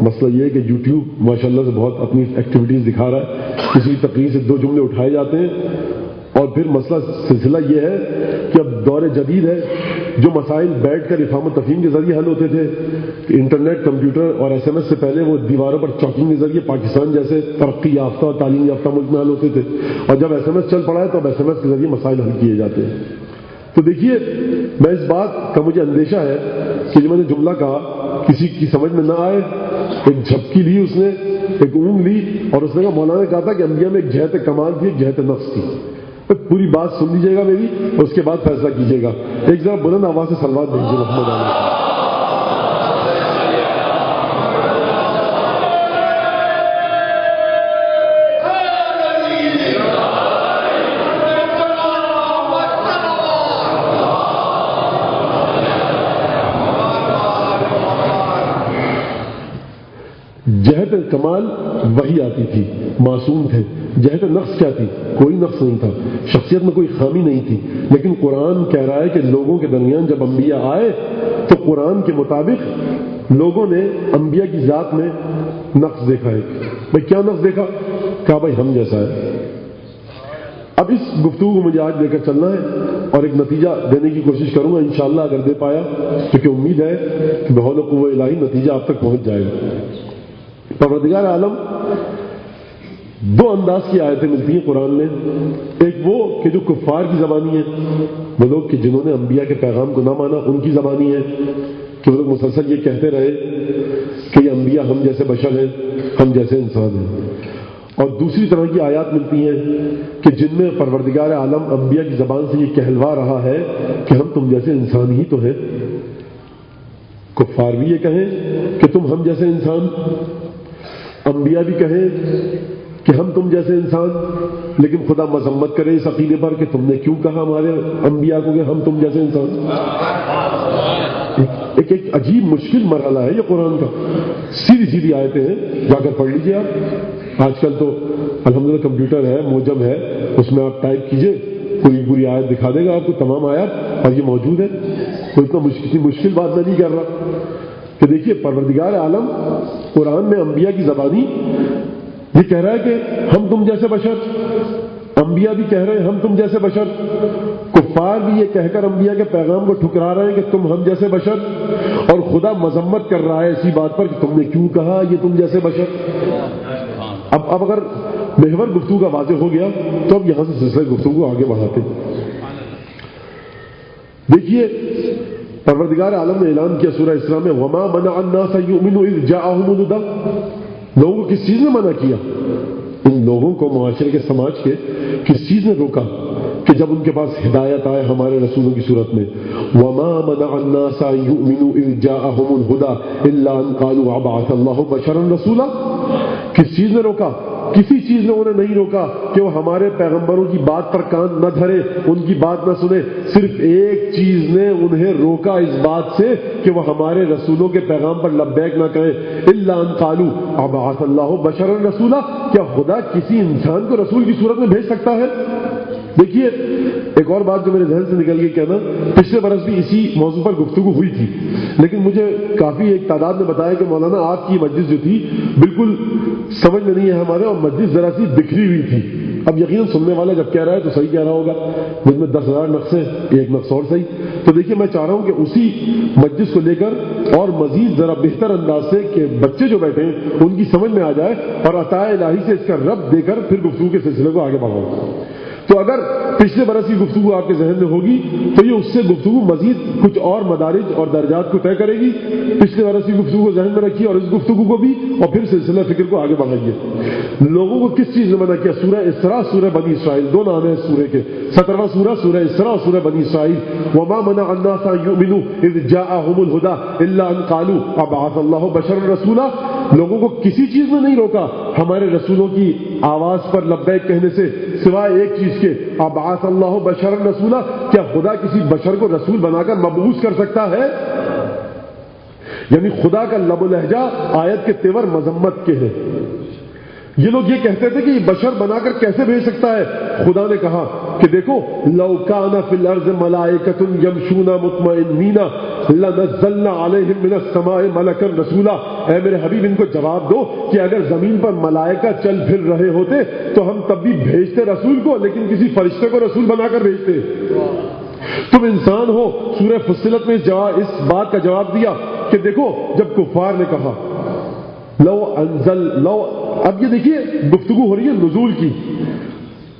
مسئلہ یہ ہے کہ یوٹیوب ماشاءاللہ سے بہت اپنی ایکٹیویٹیز دکھا رہا ہے، کسی تقریر سے 2 جملے اٹھائے جاتے ہیں اور پھر مسئلہ سلسلہ یہ ہے کہ اب دور جدید ہے، جو مسائل بیٹھ کر افہام و تفہیم کے ذریعے حل ہوتے تھے، انٹرنیٹ، کمپیوٹر اور ایس ایم ایس سے پہلے وہ دیواروں پر چاکنگ کے ذریعے پاکستان جیسے ترقی یافتہ اور تعلیم یافتہ ملک میں حل ہوتے تھے، اور جب ایس ایم ایس چل پڑا ہے تو اب ایس ایم ایس کے ذریعے مسائل حل کیے جاتے ہیں۔ تو دیکھیے میں اس بات کا مجھے اندیشہ ہے کہ جو میں نے جملہ کہا کسی کی سمجھ میں نہ آئے، ایک جھپکی لی اس نے، ایک اونگ لی اور اس نے کہا مولانا نے کہا تھا کہ انبیاء میں ایک جہت کمال تھی، ایک جہت نقص تھی۔ پوری بات سن لیجیے گا میری اور اس کے بعد فیصلہ کیجیے گا۔ ایک ذرا بلند آواز سے صلوات بھیجیے محمد علیہ۔ جہت کمال وہی آتی تھی، معصوم تھے۔ جہت نقص کیا تھی؟ کوئی نقص نہیں تھا، شخصیت میں کوئی خامی نہیں تھی، لیکن قرآن کہہ رہا ہے کہ لوگوں کے درمیان جب انبیاء آئے تو قرآن کے مطابق لوگوں نے انبیاء کی ذات میں نقص دیکھا ہے۔ بھائی کیا نقص دیکھا؟ کہا بھائی ہم جیسا ہے۔ اب اس گفتگو کو مجھے آج لے کر چلنا ہے اور ایک نتیجہ دینے کی کوشش کروں گا انشاءاللہ، اگر دے پایا، کیونکہ امید ہے کہ بحول و قوہ الہی نتیجہ آپ تک پہنچ جائے گا۔ پروردگار عالم 2 انداز کی آیتیں ملتی ہیں قرآن میں۔ ایک وہ کہ جو کفار کی زبانی ہے، وہ لوگ کہ جنہوں نے انبیاء کے پیغام کو نہ مانا ان کی زبانی ہے، کہ وہ لوگ مسلسل یہ کہتے رہے کہ یہ انبیاء ہم جیسے بشر ہیں، ہم جیسے انسان ہیں۔ اور دوسری طرح کی آیات ملتی ہیں کہ جن میں پروردگار عالم انبیاء کی زبان سے یہ کہلوا رہا ہے کہ ہم تم جیسے انسان ہی تو ہیں۔ کفار بھی یہ کہیں کہ تم ہم جیسے انسان، انبیاء بھی کہیں کہ ہم تم جیسے انسان، لیکن خدا مذمت کرے اس عقیدے پر کہ تم نے کیوں کہا ہمارے انبیاء کو کہ ہم تم جیسے انسان۔ ایک عجیب مشکل مرحلہ ہے یہ قرآن کا۔ سیدھی سیدھی آیتیں ہیں، جا کر پڑھ لیجیے آپ۔ آج کل تو الحمدللہ کمپیوٹر ہے، موجم ہے، اس میں آپ ٹائپ کیجئے، پوری آیت دکھا دے گا آپ کو، تمام آیات، اور یہ موجود ہے۔ کوئی اتنا مشکل بات میں نہیں کر رہا کہ دیکھیے پروردگار عالم قرآن میں انبیاء کی زبانی یہ کہہ رہا ہے کہ ہم تم جیسے بشر، انبیاء بھی کہہ رہے ہیں ہم تم جیسے بشر، کفار بھی یہ کہہ کر انبیاء کے پیغام کو ٹھکرا رہے ہیں کہ تم ہم جیسے بشر، اور خدا مذمت کر رہا ہے اسی بات پر کہ تم نے کیوں کہا یہ تم جیسے بشر۔ اب اگر محور گفتگو کا واضح ہو گیا تو اب یہاں سے سلسلہ گفتگو آگے بڑھاتے ہیں۔ دیکھیے پروردگار عالم نے اعلان کیا سورہ اسراء میں وما منع الناس ان یؤمنوا اذ جاءهم الهدى، لوگوں کو کس چیز نے منع کیا؟ ان لوگوں کو، معاشرے کے، سماج کے کس چیز نے روکا کہ جب ان کے پاس ہدایت آئے ہمارے رسولوں کی صورت میں؟ وما منع الناس ان یؤمنوا اذ جاءهم الهدى الا ان قالوا ابعث الله بشرا رسولا، کس چیز نے روکا؟ کسی چیز نے انہیں نہیں روکا کہ وہ ہمارے پیغمبروں کی بات پر کان نہ دھرے، ان کی بات نہ سنے، صرف ایک چیز نے انہیں روکا اس بات سے کہ وہ ہمارے رسولوں کے پیغام پر لبیک نہ کہیں، الا ان قالوا ابعث اللہ بشرا رسولا، کیا خدا کسی انسان کو رسول کی صورت میں بھیج سکتا ہے؟ دیکھیے ایک اور بات جو میرے ذہن سے نکل گئی کہنا، پچھلے برس بھی اسی موضوع پر گفتگو ہوئی تھی، لیکن مجھے کافی ایک تعداد نے بتایا کہ مولانا آپ کی مجلس جو تھی بالکل سمجھ میں نہیں ہے ہمارے، اور مجلس ذرا سی بکھری ہوئی تھی۔ اب یقیناً سننے والا جب کہہ رہا ہے تو صحیح کہہ رہا ہوگا، جس میں 10,000 نقص ہیں، ایک نقص اور صحیح۔ تو دیکھیے میں چاہ رہا ہوں کہ اسی مجلس کو لے کر اور مزید ذرا بہتر انداز سے کہ بچے جو بیٹھے ہیں ان کی سمجھ میں آ جائے، اور عطاء الہی سے اس کا رب دے کر پھر گفتگو کے سلسلے کو آگے بڑھاؤں۔ تو اگر پچھلے برس کی گفتگو آپ کے ذہن میں ہوگی تو یہ اس سے گفتگو مزید کچھ اور مدارج اور درجات کو طے کرے گی۔ پچھلے برس کی گفتگو کو ذہن میں رکھیے اور اس گفتگو کو بھی، اور پھر سلسلہ فکر کو آگے بڑھائیے۔ لوگوں کو کس چیز نے منع کیا؟ سورہ اسراء، سورہ بنی اسرائیل، دو نام ہیں اس سورہ کے، 17واں سورہ سورہ اسراء اور سورہ بنی اسرائیل۔ وما منع الناس ان یؤمنوا اذ جاءهم الهدى الا ان قالوا ابعث اللہ بشرا رسولا، لوگوں کو کسی چیز میں نہیں روکا ہمارے رسولوں کی آواز پر لبیک کہنے سے، سوائے ایک چیز کے، ابعث اللہ بشرا رسولا، کیا خدا کسی بشر کو رسول بنا کر مبعوث کر سکتا ہے؟ یعنی خدا کا لب و لہجہ آیت کے تیور مذمت کے ہیں۔ یہ لوگ یہ کہتے تھے کہ یہ بشر بنا کر کیسے بھیج سکتا ہے؟ خدا نے کہا کہ دیکھو لو کان فی الارض ملائکۃ یمشون مطمئنین لنزلنا علیہم من السماء ملکا رسولا، اے میرے حبیب ان کو جواب دو کہ اگر زمین پر ملائکہ چل پھر رہے ہوتے تو ہم تب بھی بھیجتے رسول کو، لیکن کسی فرشتے کو رسول بنا کر بھیجتے۔ تم انسان ہو۔ سورہ فصلت میں اس بات کا جواب دیا کہ دیکھو جب کفار نے کہا لو، اب یہ دیکھیے گفتگو ہو رہی ہے نزول کی،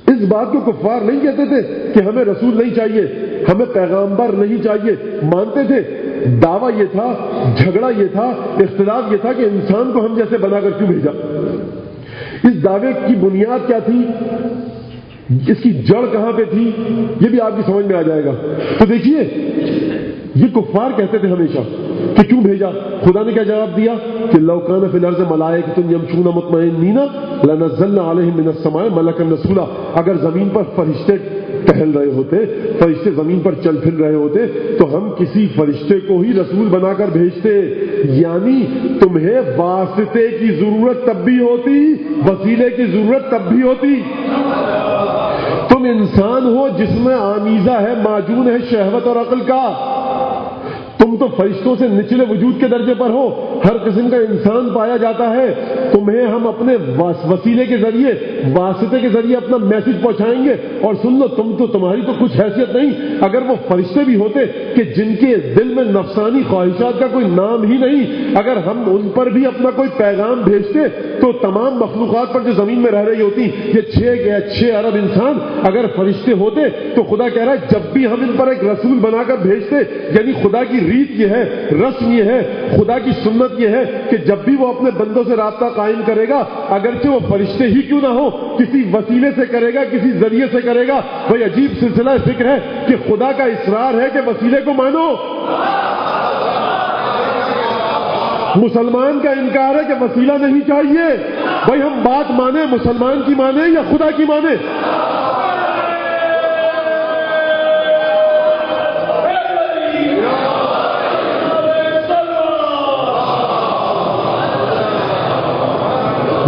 اس بات کو کفار نہیں کہتے تھے کہ ہمیں رسول نہیں چاہیے، ہمیں پیغامبر نہیں چاہیے، مانتے تھے۔ دعویٰ یہ تھا، جھگڑا یہ تھا، اختلاف یہ تھا کہ انسان کو ہم جیسے بنا کر کیوں بھیجا۔ اس دعوے کی بنیاد کیا تھی، اس کی جڑ کہاں پہ تھی، یہ بھی آپ کی سمجھ میں آ جائے گا۔ تو دیکھیے یہ کفار کہتے تھے ہمیشہ کہ کیوں بھیجا؟ خدا نے کیا جواب دیا کہ لو کان فی الارض ملائکۃ یمشون مطمئنین لنزلنا علیہم من السماء ملکا رسولا، اگر زمین پر فرشتے ٹہل رہے ہوتے، فرشتے زمین پر چل پھر رہے ہوتے تو ہم کسی فرشتے کو ہی رسول بنا کر بھیجتے۔ یعنی تمہیں واسطے کی ضرورت تب بھی ہوتی، وسیلے کی ضرورت تب بھی ہوتی۔ تم انسان ہو جس میں آمیزہ ہے، معجون ہے شہوت اور عقل کا، تم تو فرشتوں سے نچلے وجود کے درجے پر ہو، ہر قسم کا انسان پایا جاتا ہے، تمہیں ہم اپنے وسیلے کے ذریعے، واسطے کے ذریعے اپنا میسج پہنچائیں گے۔ اور سن لو تمہاری تو کچھ حیثیت نہیں، اگر وہ فرشتے بھی ہوتے کہ جن کے دل میں نفسانی خواہشات کا کوئی نام ہی نہیں، اگر ہم ان پر بھی اپنا کوئی پیغام بھیجتے تو تمام مخلوقات پر جو زمین میں رہ رہی ہوتی، یہ 6 ارب انسان اگر فرشتے ہوتے تو خدا کہہ رہا ہے جب بھی ہم ان پر ایک رسول بنا کر بھیجتے، یعنی خدا کی ریت یہ ہے، رسم یہ ہے، خدا کی سنت یہ ہے کہ جب بھی وہ اپنے بندوں سے رابطہ قائم کرے گا، اگرچہ وہ فرشتے ہی کیوں نہ ہو، کسی وسیلے سے کرے گا، کسی ذریعے سے کرے گا۔ بھئی عجیب سلسلہ فکر ہے کہ خدا کا اصرار ہے کہ وسیلے کو مانو، مسلمان کا انکار ہے کہ وسیلہ نہیں چاہیے۔ بھئی ہم بات مانیں، مسلمان کی مانیں یا خدا کی مانیں؟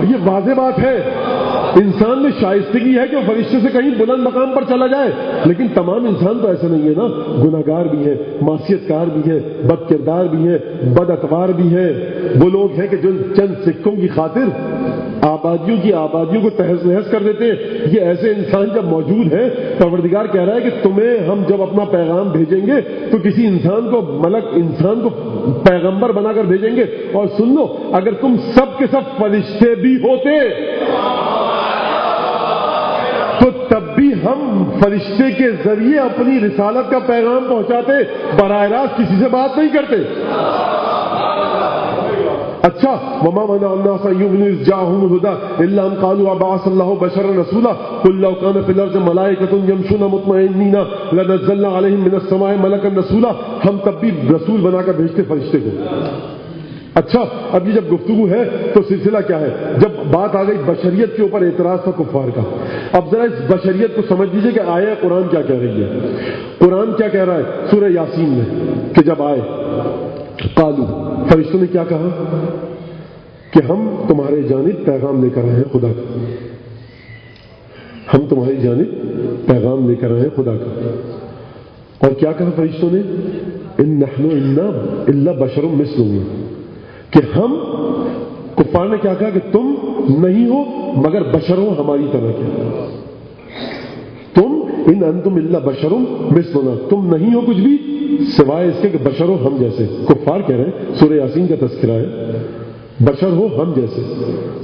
یہ واضح بات ہے، انسان میں شائستگی ہے کہ وہ فرشتے سے کہیں بلند مقام پر چلا جائے، لیکن تمام انسان تو ایسے نہیں ہے نا، گناہگار بھی ہے، معصیت کار بھی ہے، بد کردار بھی ہے، بد اتوار بھی ہے۔ وہ لوگ ہیں کہ جو چند سکوں کی خاطر آبادیوں کو تہز نہز کر دیتے ہیں۔ یہ ایسے انسان جب موجود ہیں، پروردگار کہہ رہا ہے کہ تمہیں ہم جب اپنا پیغام بھیجیں گے تو کسی انسان کو پیغمبر بنا کر بھیجیں گے۔ اور سن لو، اگر تم سب کے سب فرشتے بھی ہوتے تو تب بھی ہم فرشتے کے ذریعے اپنی رسالت کا پیغام پہنچاتے، براہ راست کسی سے بات نہیں کرتے۔ اچھا وما منع الناس ان يؤمنوا اذ جاءهم الهدى الا ان قالوا ابعث الله بشرا رسولا قل لو كان في الارض ملائكه يمشون مطمئنين لنزلنا عليهم من السماء ملكا رسولا، ہم تب بھی رسول بنا کر بھیجتے فرشتے کو۔ اچھا اب یہ جب گفتگو ہے تو سلسلہ کیا ہے؟ جب بات آ گئی بشریت کے اوپر اعتراض تھا کفار کا، اب ذرا اس بشریت کو سمجھ لیجیے کہ آیا قرآن کیا کہہ رہی ہے۔ قرآن کیا کہہ رہا ہے سورہ یاسین میں کہ جب آئے قالو، فرشتوں نے کیا کہا کہ ہم تمہارے جانب پیغام لے کر آئے ہیں خدا کا، ہم تمہاری جانب پیغام لے کر آئے ہیں خدا کا۔ اور کیا کہا فرشتوں نے؟ ان نحن الا بشر مثلکم، کہ ہم، کفار نے کیا کہا کہ تم نہیں ہو مگر بشر ہو ہماری طرح کے، تم ان انتم الا بشر مثلنا، تم نہیں ہو کچھ بھی سوائے اس کے کہ بشر ہو ہم جیسے۔ کفار کہہ رہے ہیں، سورہ یاسین کا تذکرہ ہے، بشر ہو ہم جیسے۔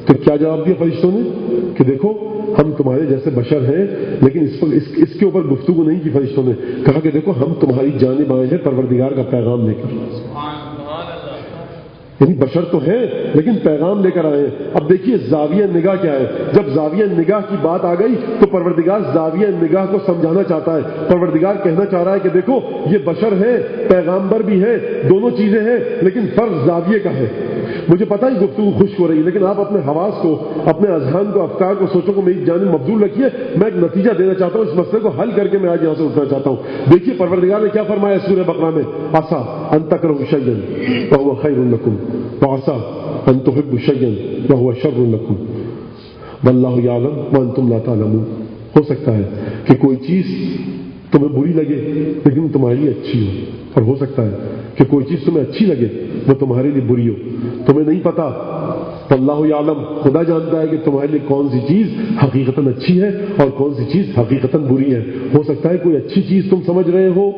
تو کیا جواب دیا فرشتوں نے کہ دیکھو ہم تمہارے جیسے بشر ہیں، لیکن اس کے اوپر گفتگو نہیں کی۔ فرشتوں نے کہا کہ دیکھو ہم تمہاری جانب آئے ہیں پروردگار کا پیغام لے کر، یعنی بشر تو ہیں لیکن پیغام لے کر آئے ہیں۔ اب دیکھیے زاویہ نگاہ کیا ہے، جب زاویہ نگاہ کی بات آ گئی تو پروردگار زاویہ نگاہ کو سمجھانا چاہتا ہے۔ پروردگار کہنا چاہ رہا ہے کہ دیکھو یہ بشر ہیں، پیغامبر بھی ہیں، دونوں چیزیں ہیں، لیکن فرق زاویے کا ہے۔ مجھے پتہ ہی گفتگو خشک ہو رہی ہے، لیکن آپ اپنے حواس کو، اپنے اذہان کو، افکار کو، سوچوں کو میری جانب مبذول رکھیے۔ میں ایک نتیجہ دینا چاہتا ہوں، اس مسئلے کو حل کر کے میں آج یہاں سے اٹھنا چاہتا ہوں۔ دیکھیے پروردگار نے کیا فرمایا سورہ بقرہ میں، عسیٰ ان تکرہوا شیئا وہو خیر لکم وعسیٰ ان تحبوا شیئا وہو شر لکم واللہ یعلم وانتم لا تعلمون۔ ہو سکتا ہے کہ کوئی چیز تمہیں بری لگے لیکن تمہارے لیے اچھی ہو، اور ہو سکتا ہے کہ کوئی چیز تمہیں اچھی لگے وہ تمہارے لیے بری ہو، تمہیں نہیں پتا۔ اللہ یعلم، خدا جانتا ہے کہ تمہارے لیے کون سی چیز حقیقتاً اچھی ہے اور کون سی چیز حقیقتاً بری ہے۔ ہو سکتا ہے کوئی اچھی چیز تم سمجھ رہے ہو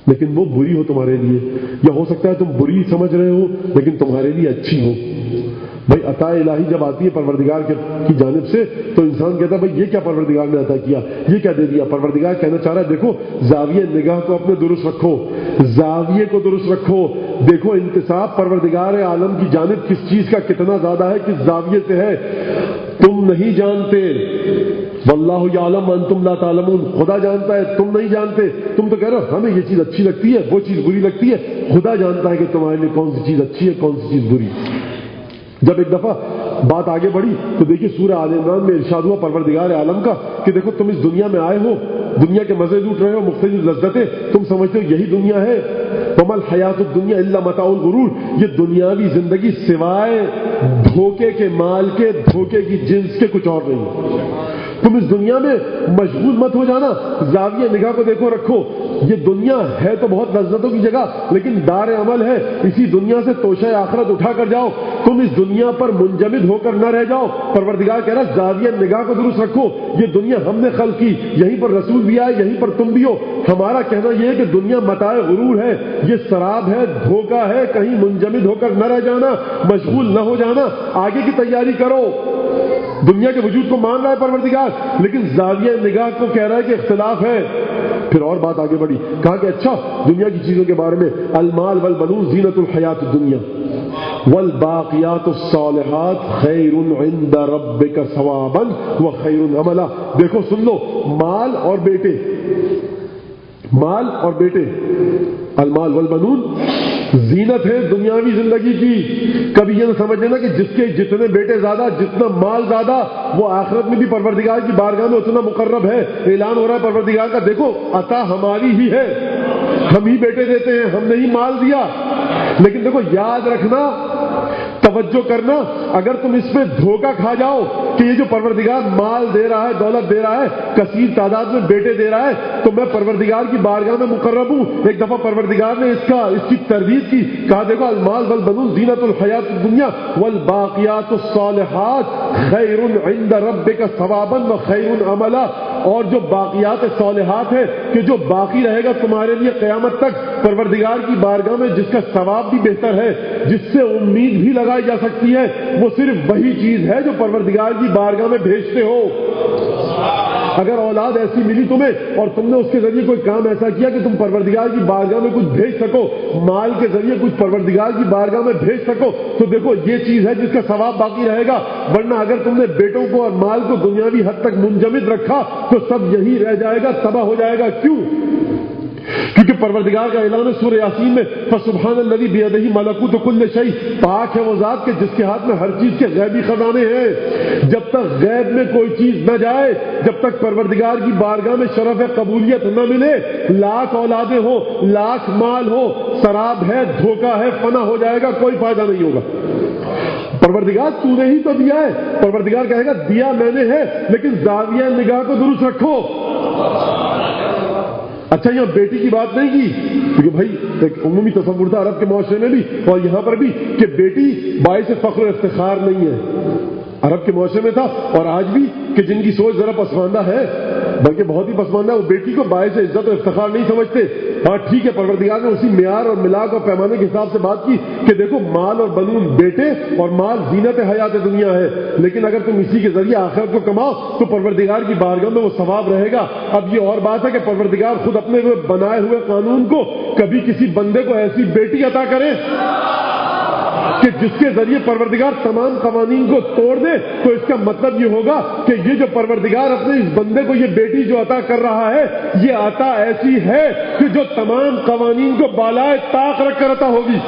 لیکن وہ بری ہو تمہارے لیے، یا ہو سکتا ہے تم بری سمجھ رہے ہو لیکن تمہارے لیے اچھی ہو۔ بھائی عطا الہی جب آتی ہے پروردگار کی جانب سے تو انسان کہتا ہے بھائی یہ کیا پروردگار نے عطا کیا، یہ کیا دے دیا۔ پروردگار کہنا چاہ رہا ہے دیکھو زاویہ نگاہ کو اپنے درست رکھو، زاویے کو درست رکھو، دیکھو انتساب پروردگار عالم کی جانب کس چیز کا کتنا زیادہ ہے، کس زاویے سے ہے، تم نہیں جانتے۔ واللہ یعلم وانتم لا تعلمون، خدا جانتا ہے تم نہیں جانتے۔ تم تو کہہ رہے ہو ہمیں یہ چیز اچھی لگتی ہے، وہ چیز بری لگتی ہے، خدا جانتا ہے کہ تمہارے لیے کون سی چیز اچھی ہے کون سی چیز بری۔ جب ایک دفعہ بات آگے بڑھی تو دیکھیے سورہ آل عمران میں ارشاد ہوا پروردگار عالم کا کہ دیکھو تم اس دنیا میں آئے ہو، دنیا کے مزے لوٹ رہے ہو، مختلف لذتیں، تم سمجھتے ہو یہی دنیا ہے۔ وما الحیات الدنیا الا متاع الغرور، یہ دنیاوی زندگی سوائے دھوکے کے مال کے، دھوکے کی جنس کے کچھ اور نہیں۔ تم اس دنیا میں مشغول مت ہو جانا، زاویہ نگاہ کو دیکھو رکھو، یہ دنیا ہے تو بہت لذتوں کی جگہ لیکن دار عمل ہے، اسی دنیا سے توشہ آخرت اٹھا کر جاؤ، تم اس دنیا پر منجمد ہو کر نہ رہ جاؤ۔ پروردگار کہہ رہا زاویہ نگاہ کو درست رکھو، یہ دنیا ہم نے خلق کی، یہیں پر رسول بھی آئے، یہیں پر تم بھی ہو۔ ہمارا کہنا یہ ہے کہ دنیا متاع غرور ہے، یہ سراب ہے، دھوکہ ہے، کہیں منجمد ہو کر نہ رہ جانا، مشغول نہ ہو جانا، آگے کی تیاری کرو۔ دنیا کے وجود کو مان رہا ہے پروردگار لیکن زاویہ نگاہ کو کہہ رہا ہے کہ اختلاف ہے۔ پھر اور بات آگے بڑھی، کہا کہ اچھا دنیا کی چیزوں کے بارے میں المال والبنون زینت الحیات الدنیا والباقیات الصالحات خیر عند ربک ثوابا وخیر عملا۔ دیکھو سن لو، مال اور بیٹے، مال اور بیٹے، المال والبنون زینت ہے دنیاوی زندگی کی۔ کبھی یہ نہ سمجھ لینا کہ جس کے جتنے بیٹے زیادہ، جتنا مال زیادہ، وہ آخرت میں بھی پروردگار کی بارگاہ میں اتنا مقرب ہے۔ اعلان ہو رہا ہے پروردگار کا دیکھو عطا ہماری ہی ہے، ہم ہی بیٹے دیتے ہیں، ہم نے ہی مال دیا، لیکن دیکھو یاد رکھنا، توجہ کرنا، اگر تم اس میں دھوکہ کھا جاؤ کہ یہ جو پروردگار مال دے رہا ہے، دولت دے رہا ہے، کثیر تعداد میں بیٹے دے رہا ہے تو میں پروردگار کی بارگاہ میں مقرب ہوں۔ ایک دفعہ پروردگار نے اس کی تردید کی، کہا دیکھو المال والبنون زینت الحیات الدنیا والباقیات الصالحات خیر عند ربک ثوابا وخیر عملا، اور جو باقیات صالحات ہے کہ جو باقی رہے گا تمہارے لیے قیامت تک پروردگار کی بارگاہ میں، جس کا ثواب بھی بہتر ہے، جس سے امید بھی لگائی جا سکتی ہے، وہ صرف وہی چیز ہے جو پروردگار کی بارگاہ میں بھیجتے ہو۔ اگر اولاد ایسی ملی تمہیں اور تم نے اس کے ذریعے کوئی کام ایسا کیا کہ تم پروردگار کی بارگاہ میں کچھ بھیج سکو، مال کے ذریعے کچھ پروردگار کی بارگاہ میں بھیج سکو، تو دیکھو یہ چیز ہے جس کا ثواب باقی رہے گا. ورنہ اگر تم نے بیٹوں کو اور مال کو دنیاوی حد تک منجمد رکھا تو سب یہی رہ جائے گا، تباہ ہو جائے گا. کیوں؟ کیونکہ پروردگار کا اعلان ہے سورہ یاسین میں، فسبحان الذی بیدہ ملکوت کل شیء، پاک ہے وہ ذات کے جس کے ہاتھ میں ہر چیز کے غیبی خزانے ہیں. جب تک غیب میں کوئی چیز نہ جائے، جب تک پروردگار کی بارگاہ میں شرف قبولیت نہ ملے، لاکھ اولادیں ہو، لاکھ مال ہو، سراب ہے، دھوکہ ہے، فنا ہو جائے گا، کوئی فائدہ نہیں ہوگا. پروردگار تو نے ہی تو دیا ہے. پروردگار کہے گا دیا میں نے ہے، لیکن زاویہ نگاہ کو درست رکھو. اچھا یہاں بیٹی کی بات نہیں کی، کیونکہ بھائی ایک عمومی تصور تھا عرب کے معاشرے میں بھی اور یہاں پر بھی کہ بیٹی باعث فخر و افتخار نہیں ہے. عرب کے معاشرے میں تھا اور آج بھی کہ جن کی سوچ ذرا پسماندہ ہے، بلکہ بہت ہی پسماندہ ہے، وہ بیٹی کو باعث عزت و افتخار نہیں سمجھتے. ہاں ٹھیک ہے، پروردگار نے اسی معیار اور ملاک اور پیمانے کے حساب سے بات کی کہ دیکھو مال اور بنون بیٹے اور مال زینت حیات دنیا ہے، لیکن اگر تم اسی کے ذریعے آخرت کو کماؤ تو پروردگار کی بارگاہ میں وہ ثواب رہے گا. اب یہ اور بات ہے کہ پروردگار خود اپنے بنائے ہوئے قانون کو کبھی کسی بندے کو ایسی بیٹی عطا کرے کہ جس کے ذریعے پروردگار تمام قوانین کو توڑ دے، تو اس کا مطلب یہ ہوگا کہ یہ جو پروردگار اپنے اس بندے کو یہ بیٹی جو عطا کر رہا ہے، یہ عطا ایسی ہے کہ جو تمام قوانین کو بالائے طاق رکھ کر عطا ہوگی.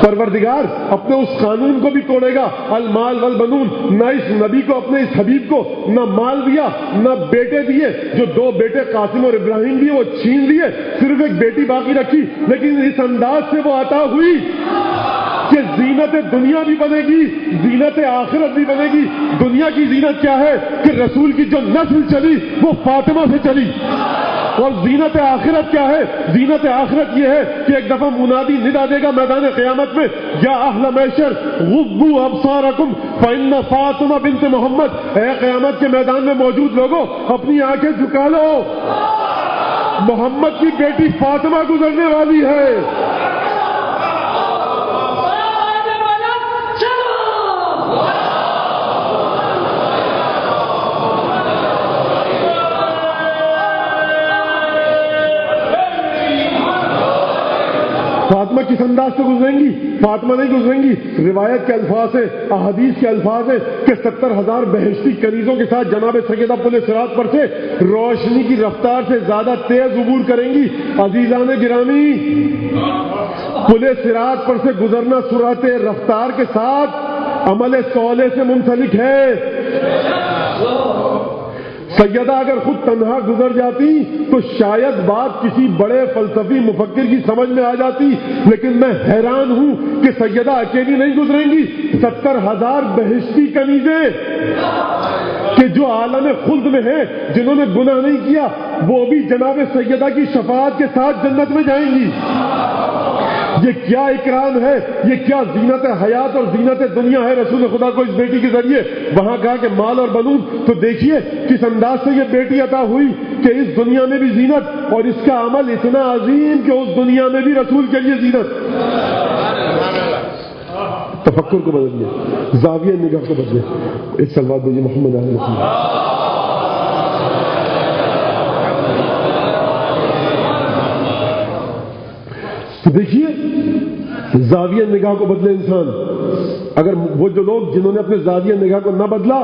پروردگار اپنے اس قانون کو بھی توڑے گا، المال والبنون. نہ اس نبی کو، اپنے اس حبیب کو نہ مال دیا نہ بیٹے دیے. جو 2 بیٹے قاسم اور ابراہیم دیے وہ چھین لیے، صرف ایک بیٹی باقی رکھی. لیکن اس انداز سے وہ عطا ہوئی کہ زینت دنیا بھی بنے گی، زینت آخرت بھی بنے گی. دنیا کی زینت کیا ہے کہ رسول کی جو نسل چلی وہ فاطمہ سے چلی. اور زینت آخرت کیا ہے؟ زینت آخرت یہ ہے کہ ایک دفعہ منادی ندا دے گا میدان قیامت میں، یا اہل محشر غضوا ابصارکم فإن فاطمہ بنت محمد. اے قیامت کے میدان میں موجود لوگوں، اپنی آنکھیں جھکا لو، محمد کی بیٹی فاطمہ گزرنے والی ہے. فاطمہ کس انداز سے گزریں گی؟ فاطمہ نہیں گزریں گی. روایت کے الفاظ ہے، احادیث کے الفاظ ہے کہ 70,000 بہشتی کنیزوں کے ساتھ جناب سیدہ پل صراط پر سے روشنی کی رفتار سے زیادہ تیز عبور کریں گی. عزیزان گرامی، پل صراط پر سے گزرنا سرعت رفتار کے ساتھ عمل صالح سے منسلک ہے. سیدہ اگر خود تنہا گزر جاتی تو شاید بات کسی بڑے فلسفی مفکر کی سمجھ میں آ جاتی، لیکن میں حیران ہوں کہ سیدہ اکیلی نہیں گزریں گی. 70,000 بہشتی کنیزیں کہ جو عالم خلد میں ہیں، جنہوں نے گناہ نہیں کیا، وہ بھی جناب سیدہ کی شفاعت کے ساتھ جنت میں جائیں گی. یہ کیا اکرام ہے، یہ کیا زینت حیات اور زینت دنیا ہے رسول خدا کو اس بیٹی کے ذریعے. وہاں کہا کہ مال اور بنون، تو دیکھیے کس انداز سے یہ بیٹی عطا ہوئی کہ اس دنیا میں بھی زینت، اور اس کا عمل اتنا عظیم کہ اس دنیا میں بھی رسول کے لیے زینت. تفکر کو بدلیے، زاویہ نگاہ کو بدلے. ایک صلوات دیجیے محمد علیہ وسلم. تو دیکھیے زاویہ نگاہ کو بدلے انسان. اگر وہ جو لوگ جنہوں نے اپنے زاویہ نگاہ کو نہ بدلا،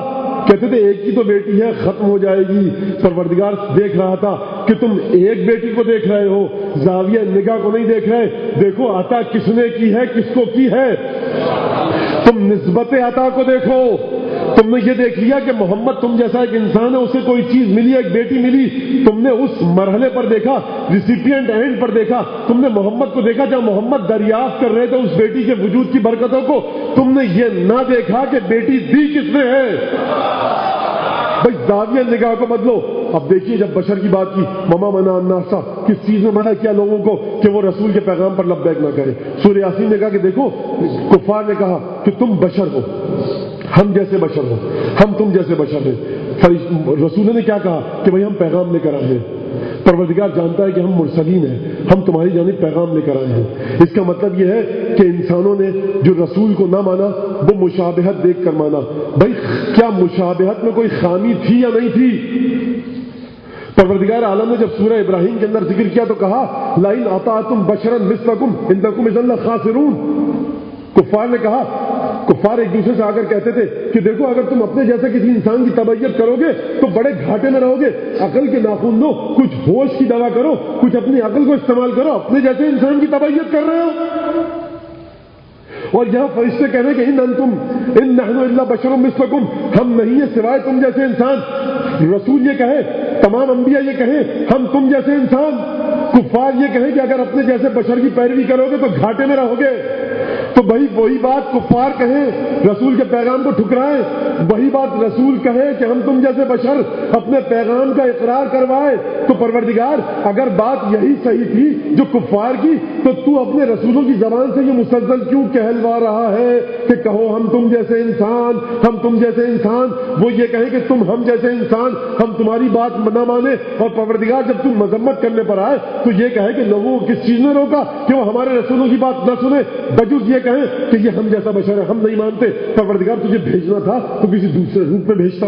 کہتے تھے ایک ہی تو بیٹی ہے، ختم ہو جائے گی. پروردگار دیکھ رہا تھا کہ تم ایک بیٹی کو دیکھ رہے ہو، زاویہ نگاہ کو نہیں دیکھ رہے. دیکھو عطا کس نے کی ہے، کس کو کی ہے. تم نسبت عطا کو دیکھو. تم نے یہ دیکھ لیا کہ محمد تم جیسا ایک انسان ہے، اسے کوئی چیز ملی، ایک بیٹی ملی. تم نے اس مرحلے پر دیکھا، ریسیپینٹ اینڈ پر دیکھا. تم نے محمد کو دیکھا جب محمد دریافت کر رہے تھے اس بیٹی کے وجود کی برکتوں کو. تم نے یہ نہ دیکھا کہ بیٹی دی کس نے ہے. بھائی زاویہ نگاہ کو بدلو. اب دیکھیے جب بشر کی بات کی، مما منا الناسا، کس چیز میں منع کیا لوگوں کو کہ وہ رسول کے پیغام پر لبیک نہ کرے. سورہ یاسین نے کہا کہ دیکھو کفار نے کہا کہ تم بشر ہو، ہم جیسے بشر ہو، ہم تم جیسے بشر ہیں. رسول نے کیا کہا کہ بھائی ہم پیغام لے کر آئے ہیں. پروردگار جانتا ہے کہ ہم مرسلین ہیں، ہم تمہاری جانب پیغام لے کر آئے ہیں۔ اس کا مطلب یہ ہے کہ انسانوں نے جو رسول کو نہ مانا وہ مشابہت دیکھ کر مانا۔ بھائی کیا مشابہت میں کوئی خامی تھی یا نہیں تھی؟ پروردگار عالم نے جب سورہ ابراہیم کے اندر ذکر کیا تو کہا لئن اطعتم بشرا مثلکم انکم اذا لخاسرون۔ کفار نے کہا، کفار ایک دوسرے سے آ کر کہتے تھے کہ دیکھو اگر تم اپنے جیسے کسی انسان کی تبعیت کرو گے تو بڑے گھاٹے میں رہو گے، عقل کے ناخن لو، کچھ ہوش کی دوا کرو، کچھ اپنی عقل کو استعمال کرو، اپنے جیسے انسان کی تبعیت کر رہے ہو۔ اور یہاں فرشتے کہہ رہے ہیں کہ ان نحن الا بشر مثلکم، ہم نہیں ہیں سوائے تم جیسے انسان۔ رسول یہ کہے، تمام انبیاء یہ کہیں ہم تم جیسے انسان، کفار یہ کہیں کہ اگر اپنے جیسے بشر کی پیروی کرو گے تو گھاٹے میں رہو گے۔ تو وہی بات کفار کہیں رسول کے پیغام کو ٹھکرائیں، وہی بات رسول کہے کہ ہم تم جیسے بشر اپنے پیغام کا اقرار کروائے۔ تو پروردگار اگر بات یہی صحیح تھی جو کفار کی، تو اپنے رسولوں کی زبان سے یہ مسلسل کیوں کہلوا رہا ہے کہ کہو ہم تم جیسے انسان، ہم تم جیسے انسان؟ وہ یہ کہیں کہ تم ہم جیسے انسان، ہم تمہاری بات نہ مانے، اور پروردگار جب تم مذمت کرنے پر آئے تو یہ کہے کہ لوگوں کو کس چیز نے روکا کہ وہ ہمارے رسولوں کی بات نہ سنے، بجز یہ کہیں کہ یہ ہم جیسا بشر ہے، ہم نہیں مانتے۔ پروردگار تجھے بھیجنا تھا تو کسی دوسرے روپ میں بھیجتا۔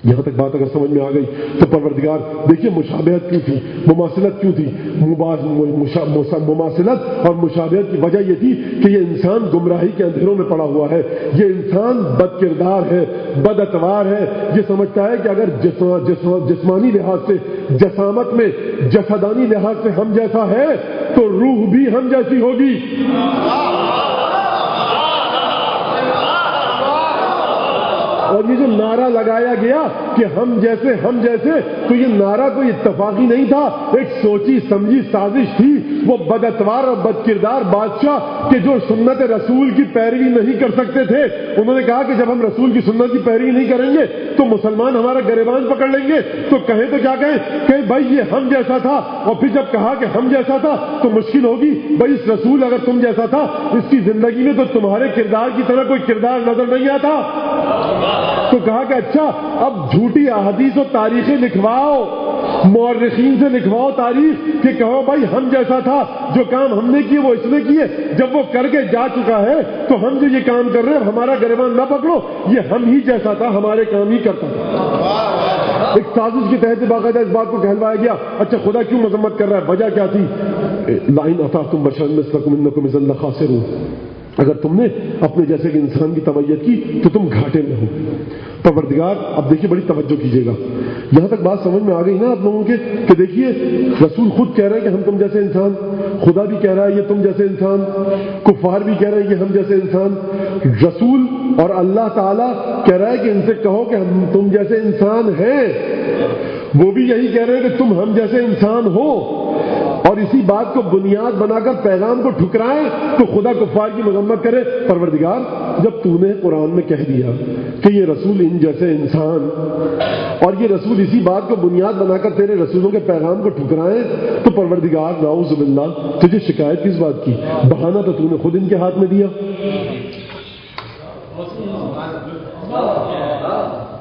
یہاں تک بات اگر سمجھ میں آ گئی تو پروردگار دیکھیے مشابہت کیوں تھی، مماثلت کیوں تھی۔ مماثلت اور مشابہت کی وجہ یہ تھی کہ یہ انسان گمراہی کے اندھیروں میں پڑا ہوا ہے، یہ انسان بد کردار ہے، بد اتوار ہے، یہ سمجھتا ہے کہ اگر جسمانی لحاظ سے، جسامت میں، جسدانی لحاظ سے ہم جیسا ہے تو روح بھی ہم جیسی ہوگی۔ اور یہ جو نعرہ لگایا گیا کہ ہم جیسے تو یہ نعرہ کوئی اتفاقی نہیں تھا، ایک سوچی سمجھی سازش تھی۔ وہ بد اتوار اور بد کردار بادشاہ کہ جو سنت رسول کی پیروی نہیں کر سکتے تھے، انہوں نے کہا کہ جب ہم رسول کی سنت کی پیروی نہیں کریں گے تو مسلمان ہمارا گریبان پکڑ لیں گے۔ تو کہیں تو کیا کہیں کہ بھائی یہ ہم جیسا تھا، اور پھر جب کہا کہ ہم جیسا تھا تو مشکل ہوگی۔ بھائی اس رسول اگر تم جیسا تھا، اس کی زندگی میں تو تمہارے کردار کی طرح کوئی کردار نظر نہیں آتا۔ تو کہا کہ اچھا اب جھوٹی احادیث و تاریخیں لکھواؤ، مورخین سے لکھواؤ تاریخ کہ کہو بھائی ہم جیسا تھا، جو کام ہم نے کیے وہ اس نے کیے، جب وہ کر کے جا چکا ہے تو ہم جو یہ کام کر رہے ہیں ہمارا گریبان نہ پکڑو، یہ ہم ہی جیسا تھا، ہمارے کام ہی کرتا تھا۔ ایک سازش کے تحت باقاعدہ اس بات کو کہلوایا گیا۔ اچھا خدا کیوں مذمت کر رہا ہے؟ وجہ کیا تھی؟ لئن اطعتم بشرا مثلکم انکم اذا لخاسرون، اگر تم نے اپنے جیسے کہ انسان کی تبعیت کی تو تم گھاٹے میں ہو۔ پروردگار اب دیکھیے بڑی توجہ کیجیے گا، یہاں تک بات سمجھ میں آ گئی نا آپ لوگوں کے کہ دیکھیے رسول خود کہہ رہے ہیں کہ ہم تم جیسے انسان، خدا بھی کہہ رہا ہے یہ تم جیسے انسان، کفار بھی کہہ رہے ہیں یہ ہم جیسے انسان، رسول اور اللہ تعالیٰ کہہ رہا ہے کہ ان سے کہو کہ ہم تم جیسے انسان ہیں، وہ بھی یہی کہہ رہے ہیں کہ تم ہم جیسے انسان ہو، اور اسی بات کو بنیاد بنا کر پیغام کو ٹھکرائیں تو خدا کفار کی مذمت کرے۔ پروردگار جب تو نے قرآن میں کہہ دیا کہ یہ رسول ان جیسے انسان، اور یہ رسول اسی بات کو بنیاد بنا کر تیرے رسولوں کے پیغام کو ٹھکرائیں، تو پروردگار نعوذ باللہ تجھے شکایت کس بات کی؟ بہانہ تو نے خود ان کے ہاتھ میں دیا۔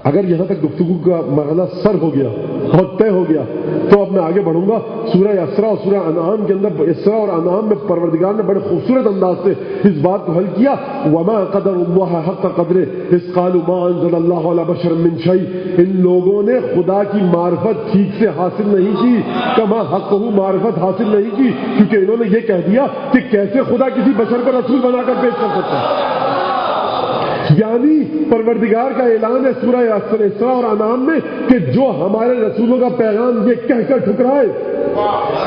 اگر یہاں تک گفتگو کا مرحلہ سر ہو گیا اور طے ہو گیا تو اب میں آگے بڑھوں گا۔ سورہ اسراء اور سورہ انعام کے اندر، اسراء اور انعام میں پروردگار نے بڑے خوبصورت انداز سے اس بات کو حل کیا۔ وما قدر اللہ حق قدرہ اذ قالوا ما انزل اللہ علی بشر من شیء، ان لوگوں نے خدا کی معرفت ٹھیک سے حاصل نہیں کی، کما حقہ معرفت حاصل نہیں کی، کیونکہ انہوں نے یہ کہہ دیا کہ کیسے خدا کسی بشر کو رسول بنا کر پیش کر سکتا ہے۔ یعنی پروردگار کا اعلان ہے سورہ اسراء اور انعام میں کہ جو ہمارے رسولوں کا پیغام یہ کہہ کر ٹھکرائے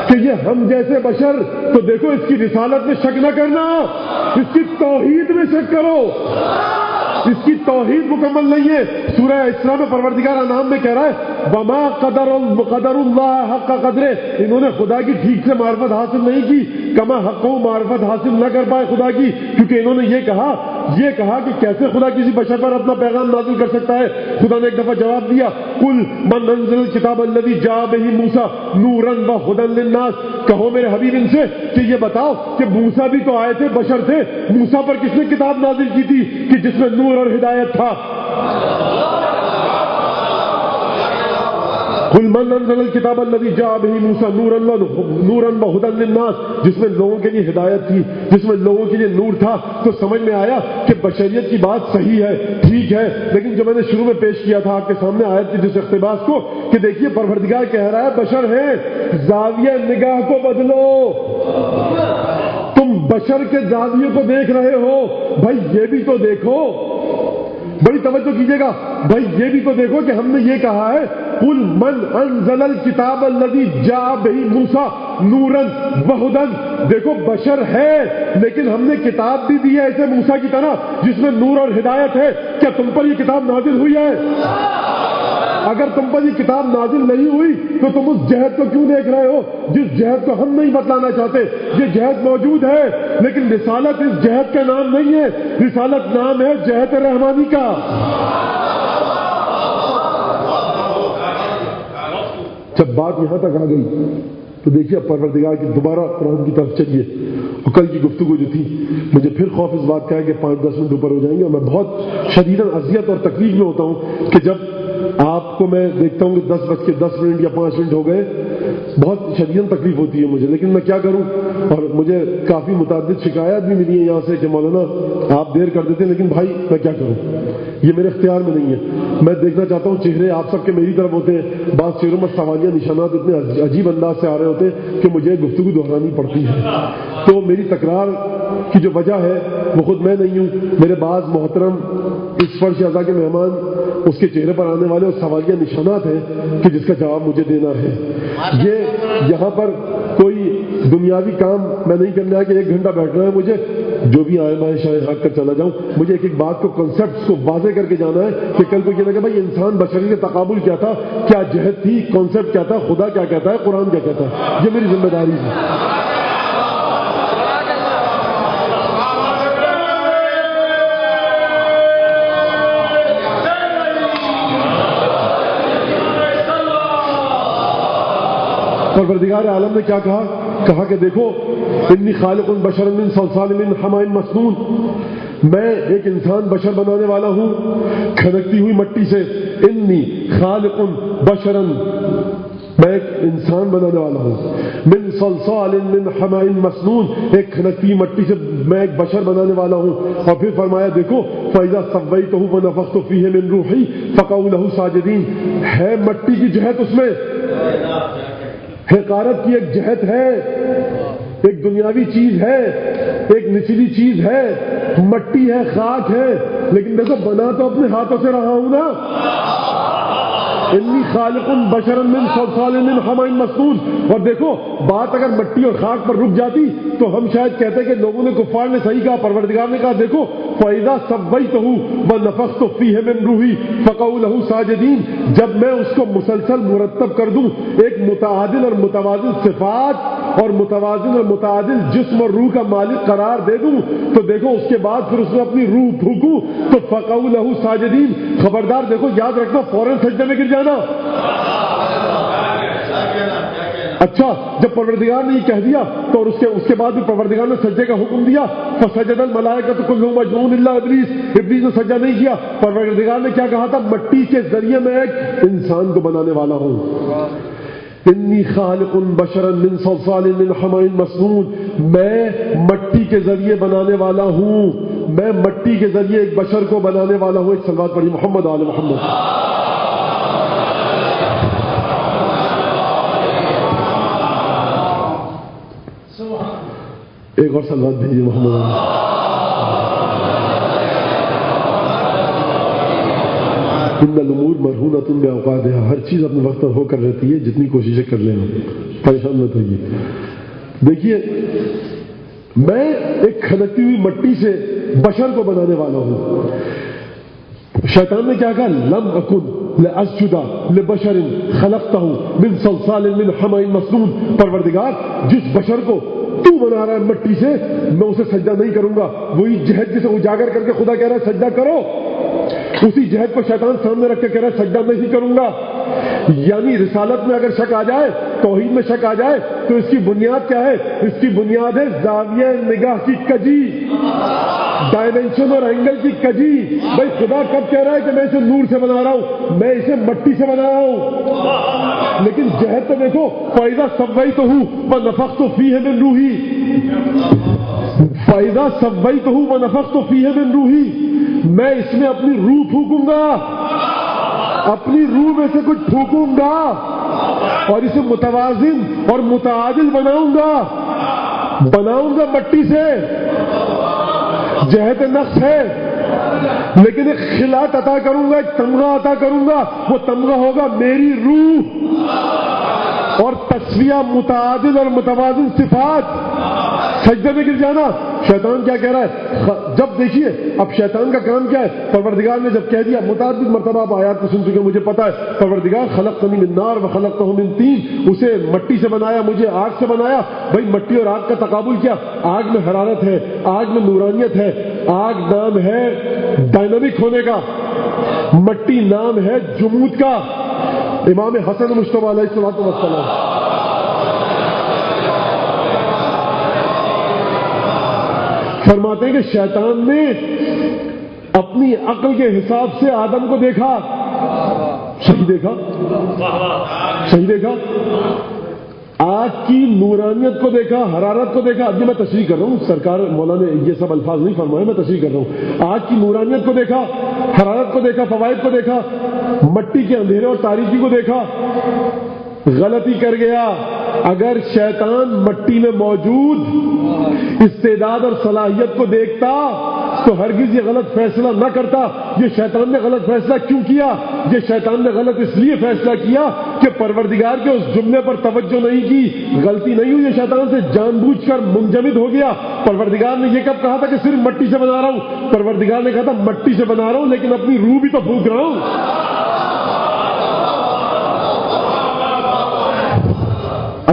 کہ یہ ہم جیسے بشر، تو دیکھو اس کی رسالت میں شک نہ کرنا، اس کی توحید میں شک کرو، اس کی توحید مکمل نہیں ہے۔ سورہ اسراء میں پروردگار انعام میں کہہ رہا ہے وما قدر اللہ حق قدرہ، انہوں نے خدا کی ٹھیک سے معرفت حاصل نہیں کی، کما حق معرفت حاصل نہ کر پائے خدا کی، کیونکہ انہوں نے یہ کہا کہ کیسے خدا کسی بشر پر اپنا پیغام نازل کر سکتا ہے۔ خدا نے ایک دفعہ جواب دیا قل من انزل الکتاب الذی جاء بہ موسیٰ نورا وہدی للناس، کہو میرے حبیب ان سے کہ یہ بتاؤ کہ موسیٰ بھی تو آئے تھے، بشر تھے، موسیٰ پر کس نے کتاب نازل کی تھی کہ جس میں نور اور ہدایت تھا؟ قل من انزل الکتاب الذی جاء بہ موسیٰ نورا وہدی للناس، جس میں لوگوں کے لیے ہدایت تھی، جس میں لوگوں کے لیے نور تھا. تو سمجھ میں آیا کہ بشریت کی بات صحیح ہے، ٹھیک ہے، لیکن جو میں نے شروع میں پیش کیا تھا آپ کے سامنے آیت کی جس اقتباس کو، کہ دیکھیے پروردگار کہہ رہا ہے بشر ہیں، زاویہ نگاہ کو بدلو. تم بشر کے زاویے کو دیکھ رہے ہو، بھائی یہ بھی تو دیکھو، بڑی توجہ کیجیے گا بھائی، یہ بھی تو دیکھو کہ ہم نے یہ کہا ہے قل من انزل الکتاب الذی جاء بہ موسیٰ نورا وہدی. دیکھو بشر ہے لیکن ہم نے کتاب بھی دی ہے ایسے موسیٰ کی طرح جس میں نور اور ہدایت ہے. کیا تم پر یہ کتاب نازل ہوئی ہے؟ اگر تم پر یہ کتاب نازل نہیں ہوئی تو تم اس جہد کو کیوں دیکھ رہے ہو جس جہد کو ہم نہیں بتلانا چاہتے؟ یہ جہد موجود ہے لیکن رسالت اس جہد کا نام نہیں ہے، رسالت نام ہے جہد رحمانی کا. جب بات یہاں تک آ گئی تو دیکھیے اب پروردگار کی دوبارہ قرآن کی طرف چلیے. اور کل کی گفتگو جو تھی، مجھے پھر خوف اس بات کا ہے کہ 5-10 منٹ اوپر ہو جائیں گے، اور میں بہت شدیداً اذیت اور تکلیف میں ہوتا ہوں کہ جب آپ کو میں دیکھتا ہوں کہ 10:10 یا 5 منٹ ہو گئے، بہت شدیداً تکلیف ہوتی ہے مجھے، لیکن میں کیا کروں. اور مجھے کافی متعدد شکایات بھی ملی ہیں یہاں سے کہ مولانا آپ دیر کر دیتے ہیں، لیکن بھائی میں کیا کروں، یہ میرے اختیار میں نہیں ہے. میں دیکھنا چاہتا ہوں چہرے آپ سب کے میری طرف ہوتے ہیں، بعض چہروں میں سوالیہ نشانات اتنے عجیب انداز سے آ رہے ہوتے ہیں کہ مجھے گفتگو دہرانی پڑتی ہے. تو میری تکرار کی جو وجہ ہے وہ خود میں نہیں ہوں، میرے بعض محترم اس فرش اعضاء کے مہمان اس کے چہرے پر آنے والے اور سوالیہ نشانات ہیں کہ جس کا جواب مجھے دینا ہے. یہ یہاں پر کوئی دنیاوی کام میں نہیں کرنا ہے کہ 1 گھنٹہ بیٹھنا ہے مجھے، جو بھی آئے میں شاید حق کر چلا جاؤں. مجھے ایک بات کو کنسیپٹ کو واضح کر کے جانا ہے کہ کل کو یہ لگا بھائی انسان بشری کے تقابل کیا تھا، کیا جہد تھی، کانسیپٹ کیا تھا، خدا کیا کہتا ہے، قرآن کیا کہتا ہے. یہ میری ذمہ داری ہے. پروردگار عالم نے کیا کہا کہ دیکھو انی خالق بشرا من صلصال من حماء مسنون، میں ایک انسان بشر بنانے والا ہوں کھنکتی ہوئی مٹی سے. انی خالق بشرا، میں ایک انسان بنانے والا ہوں. من صلصال من حماء مسنون، ایک کھنکتی مٹی سے میں ایک بشر بنانے والا ہوں. اور پھر فرمایا دیکھو فَإِذَا سَوَّيْتُهُ وَنَفَخْتُ فِيهِ مِن رُوحِي فَقَعُوا لَهُ سَاجِدِينَ. ہے مٹی کی جہت اس میں، حقارت کی ایک جہت ہے، ایک دنیاوی چیز ہے، ایک نچلی چیز ہے، مٹی ہے، خاک ہے، لیکن دیکھو بنا تو اپنے ہاتھوں سے رہا ہوں نا. انی خالق بشرا من صلصال من حماء مسنون. اور دیکھو بات اگر مٹی اور خاک پر رک جاتی تو ہم شاید کہتے کہ لوگوں نے کفار نے صحیح کہا. پروردگار نے کہا دیکھو فَإِذَا سَوَّيْتُهُ وَنَفَخْتُ فِيهِ مِن رُوحِي فَقَعُوا لَهُ سَاجِدِينَ. جب میں اس کو مسلسل مرتب کر دوں، ایک متعادل اور متوازن صفات اور متوازن اور متعادل جسم اور روح کا مالک قرار دے دوں، تو دیکھو اس کے بعد پھر اس میں اپنی روح پھونکوں تو فَقَعُوا لَهُ سَاجِدِينَ. خبردار دیکھو یاد رکھنا فوراً سجدے میں گر جانا. اچھا جب پروردگار نے یہ کہہ دیا تو اور اس کے بعد بھی پروردگار نے سجدے کا حکم دیا. فسجد الملائکۃ کلھم اجمعون الا ابلیس. ابلیس نے سجدہ نہیں کیا. پروردگار نے کیا کہا تھا؟ مٹی کے ذریعے میں ایک انسان کو بنانے والا ہوں. انی خالق بشرا من صلصال من حماء مسنون. میں مٹی کے ذریعے بنانے والا ہوں، میں مٹی کے ذریعے ایک بشر کو بنانے والا ہوں. ایک صلوات پڑھی محمد آل محمد. ایک اور صلوات بھیجیے محمد آل. ان الامور مرہونۃ باوقاتها. ہر چیز اپنے وقت پر ہو کر رہتی ہے، جتنی کوششیں کر لیں پریشان مت ہوئیے. دیکھیے میں ایک کھنکتی ہوئی مٹی سے بشر کو بنانے والا ہوں. شیطان نے کیا کہا؟ لم اکن لاسجد لبشر خلقته من صلصال من حماء مسنون. پروردگار جس بشر کو تو بنا رہا ہے مٹی سے، میں اسے سجدہ نہیں کروں گا. وہی جہد جسے اجاگر کر کے خدا کہہ رہا ہے سجدہ کرو، اسی جہد کو شیطان سامنے رکھ کے کہہ رہا ہے سجدہ نہیں کروں گا. یعنی رسالت میں اگر شک آ جائے، توحید میں شک آ جائے تو اس کی بنیاد کیا ہے؟ اس کی بنیاد ہے زاویہ نگاہ کی کجی. ڈائمینشن اور اینگل کی کجی. بھائی خدا کب کہہ رہا ہے کہ میں اسے نور سے بنا رہا ہوں؟ میں اسے مٹی سے بنا رہا ہوں. لیکن جہد تو دیکھو, فائدہ سبوئی تو ہوں ونفخت فیہ من روحی. فائدہ سبوئی تو ہوں ونفخت فیہ من روحی. میں اس میں اپنی روح پھونکوں گا, اپنی روح میں سے کچھ پھونکوں گا اور اسے متوازن اور متعادل بناؤں گا مٹی سے. جہت نقص ہے لیکن ایک خلات عطا کروں گا, ایک تمغہ عطا کروں گا. وہ تمغہ ہوگا میری روح اور تسویہ متعادل اور متوازن صفات. سجدے میں گر جانا. شیطان کیا کہہ رہا ہے؟ جب دیکھیے اب شیطان کا کام کیا ہے. پروردگار نے جب کہہ دیا, متعدد مرتبہ آپ آیات کو سن چکے, مجھے پتا ہے پروردگار خلقتنی من نار وخلقتہ من طین, اسے مٹی سے بنایا, مجھے آگ سے بنایا. بھائی مٹی اور آگ کا تقابل کیا؟ آگ میں حرارت ہے, آگ میں نورانیت ہے. آگ نام ہے ڈائنامک ہونے کا, مٹی نام ہے جمود کا. امام حسن مجتبی علیہ السلام فرماتے ہیں کہ شیطان نے اپنی عقل کے حساب سے آدم کو دیکھا. صحیح دیکھا, آگ کی نورانیت کو دیکھا, حرارت کو دیکھا. اب یہ میں تشریح کر رہا ہوں, سرکار مولا نے یہ سب الفاظ نہیں فرمائے, میں تشریح کر رہا ہوں. آگ کی نورانیت کو دیکھا, حرارت کو دیکھا, فوائد کو دیکھا, مٹی کے اندھیرے اور تاریکی کو دیکھا. غلطی کر گیا. اگر شیطان مٹی میں موجود استعداد اور صلاحیت کو دیکھتا تو ہرگز یہ غلط فیصلہ نہ کرتا. یہ شیطان نے غلط فیصلہ کیوں کیا؟ یہ شیطان نے غلط اس لیے فیصلہ کیا کہ پروردگار کے اس جملے پر توجہ نہیں کی. غلطی نہیں ہوئی, یہ شیطان سے جان بوجھ کر منجمد ہو گیا. پروردگار نے یہ کب کہا تھا کہ صرف مٹی سے بنا رہا ہوں؟ پروردگار نے کہا تھا مٹی سے بنا رہا ہوں لیکن اپنی روح بھی تو پھونک رہا ہوں.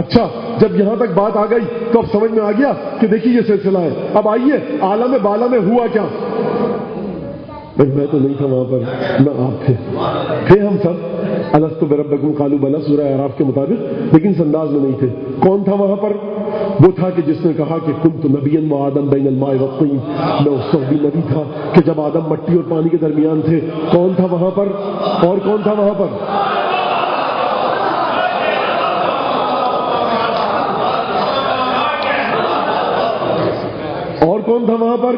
اچھا, جب یہاں تک بات آ گئی تو اب سمجھ میں آ گیا کہ دیکھیے یہ سلسلہ ہے. اب آئیے عالم بالا میں ہوا کیا. میں تو نہیں تھا وہاں پر, نہ آپ تھے ہم سب. الستو بربکم قالوا بلی, سورہ اعراف کے مطابق, لیکن اس انداز میں نہیں تھے. کون تھا وہاں پر؟ وہ تھا کہ جس نے کہا کہ کنت نبیا وآدم بین الماء والطین. میں اس وقت بھی نبی تھا کہ جب آدم مٹی اور پانی کے درمیان تھے. کون تھا وہاں پر؟ اور کون تھا وہاں پر؟ اور کون تھا وہاں پر؟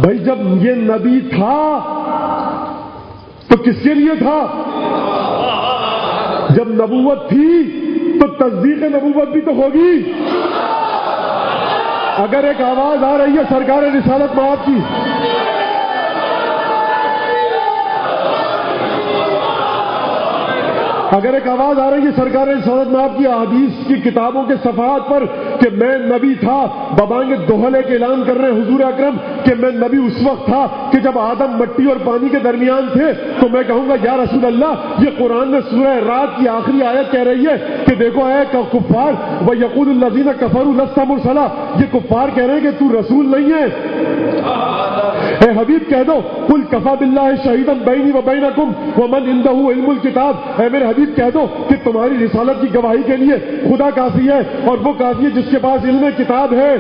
بھائی جب یہ نبی تھا تو کس کے لیے تھا؟ جب نبوت تھی تو تصدیق نبوت بھی تو ہوگی. اگر ایک آواز آ رہی ہے سرکار رسالت مآب کی, اگر ایک آواز آ رہی ہے سرکار رسالت مآب کی احادیث کی کتابوں کے صفحات پر کہ میں نبی تھا, ببانگ دوہل ایک اعلان کر رہے ہیں حضور اکرم کہ میں نبی اس وقت تھا کہ جب آدم مٹی اور پانی کے درمیان تھے, تو میں کہوں گا یا رسول اللہ, یہ قرآن میں سورہ رات کی آخری آیت کہہ رہی ہے کہ دیکھو اے کفار وَيَقُولُ الَّذِينَ كَفَرُوا لَسْتَ مُرْسَلًا. یہ کفار کہہ رہے ہیں کہ تو رسول نہیں ہے. اے حبیب کہہ دو قُلْ كَفَىٰ بِاللَّهِ شَهِيدًا بَيْنِي وَبَيْنَكُمْ وَمَنْ عِندَهُ عِلْمُ الْكِتَابِ. اے میرے حبیب کہہ دو کہ تمہاری رسالت کی گواہی کے لیے خدا کافی ہے, اور وہ کافی ہے جس کے پاس علم کتاب ہے.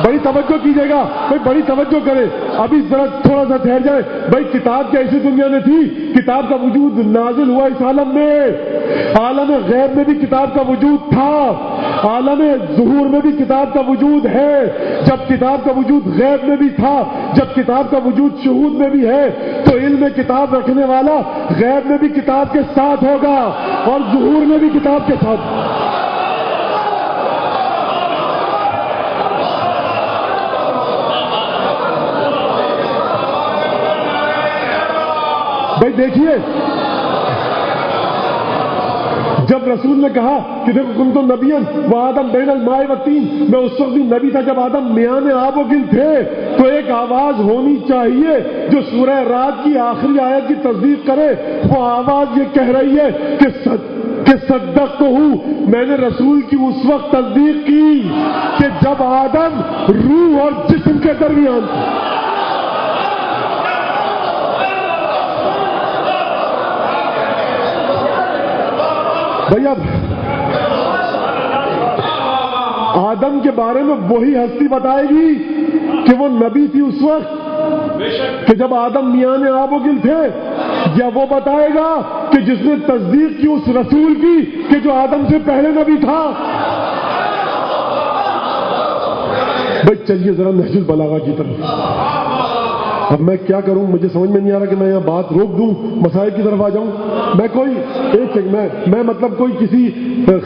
بڑی توجہ کیجیے گا بھائی, بڑی توجہ کرے. ابھی ذرا تھوڑا سا ٹھہر جائے. بھائی کتاب کیا ایسی دنیا میں تھی؟ کتاب کا وجود نازل ہوا اس عالم میں. عالم غیب میں بھی کتاب کا وجود تھا, عالم ظہور میں بھی کتاب کا وجود ہے. جب کتاب کا وجود غیب میں بھی تھا, جب کتاب کا وجود شہود میں بھی ہے, تو علم کتاب رکھنے والا غیب میں بھی کتاب کے ساتھ ہوگا اور ظہور میں بھی کتاب کے ساتھ. بھائی دیکھیے, جب رسول نے کہا کہ دیکھو کنت نبیا وآدم بین الماء والطین, میں اس وقت بھی نبی تھا جب آدم میان آب و گل تھے, تو ایک آواز ہونی چاہیے جو سورہ رات کی آخری آیت کی تصدیق کرے. وہ آواز یہ کہہ رہی ہے کہ صدق تو ہوں, میں نے رسول کی اس وقت تصدیق کی کہ جب آدم روح اور جسم کے درمیان تھا. بھائی اب آدم کے بارے میں وہی ہستی بتائے گی کہ وہ نبی تھی اس وقت کہ جب آدم میان آب و گل تھے، یا وہ بتائے گا کہ جس نے تصدیق کی اس رسول کی کہ جو آدم سے پہلے نبی تھا؟ بھائی چلیے ذرا نہج البلاغہ کی طرف۔ اب میں کیا کروں، مجھے سمجھ میں نہیں آ رہا کہ میں یہاں بات روک دوں، مسائل کی طرف آ جاؤں۔ میں کوئی میں مطلب کوئی کسی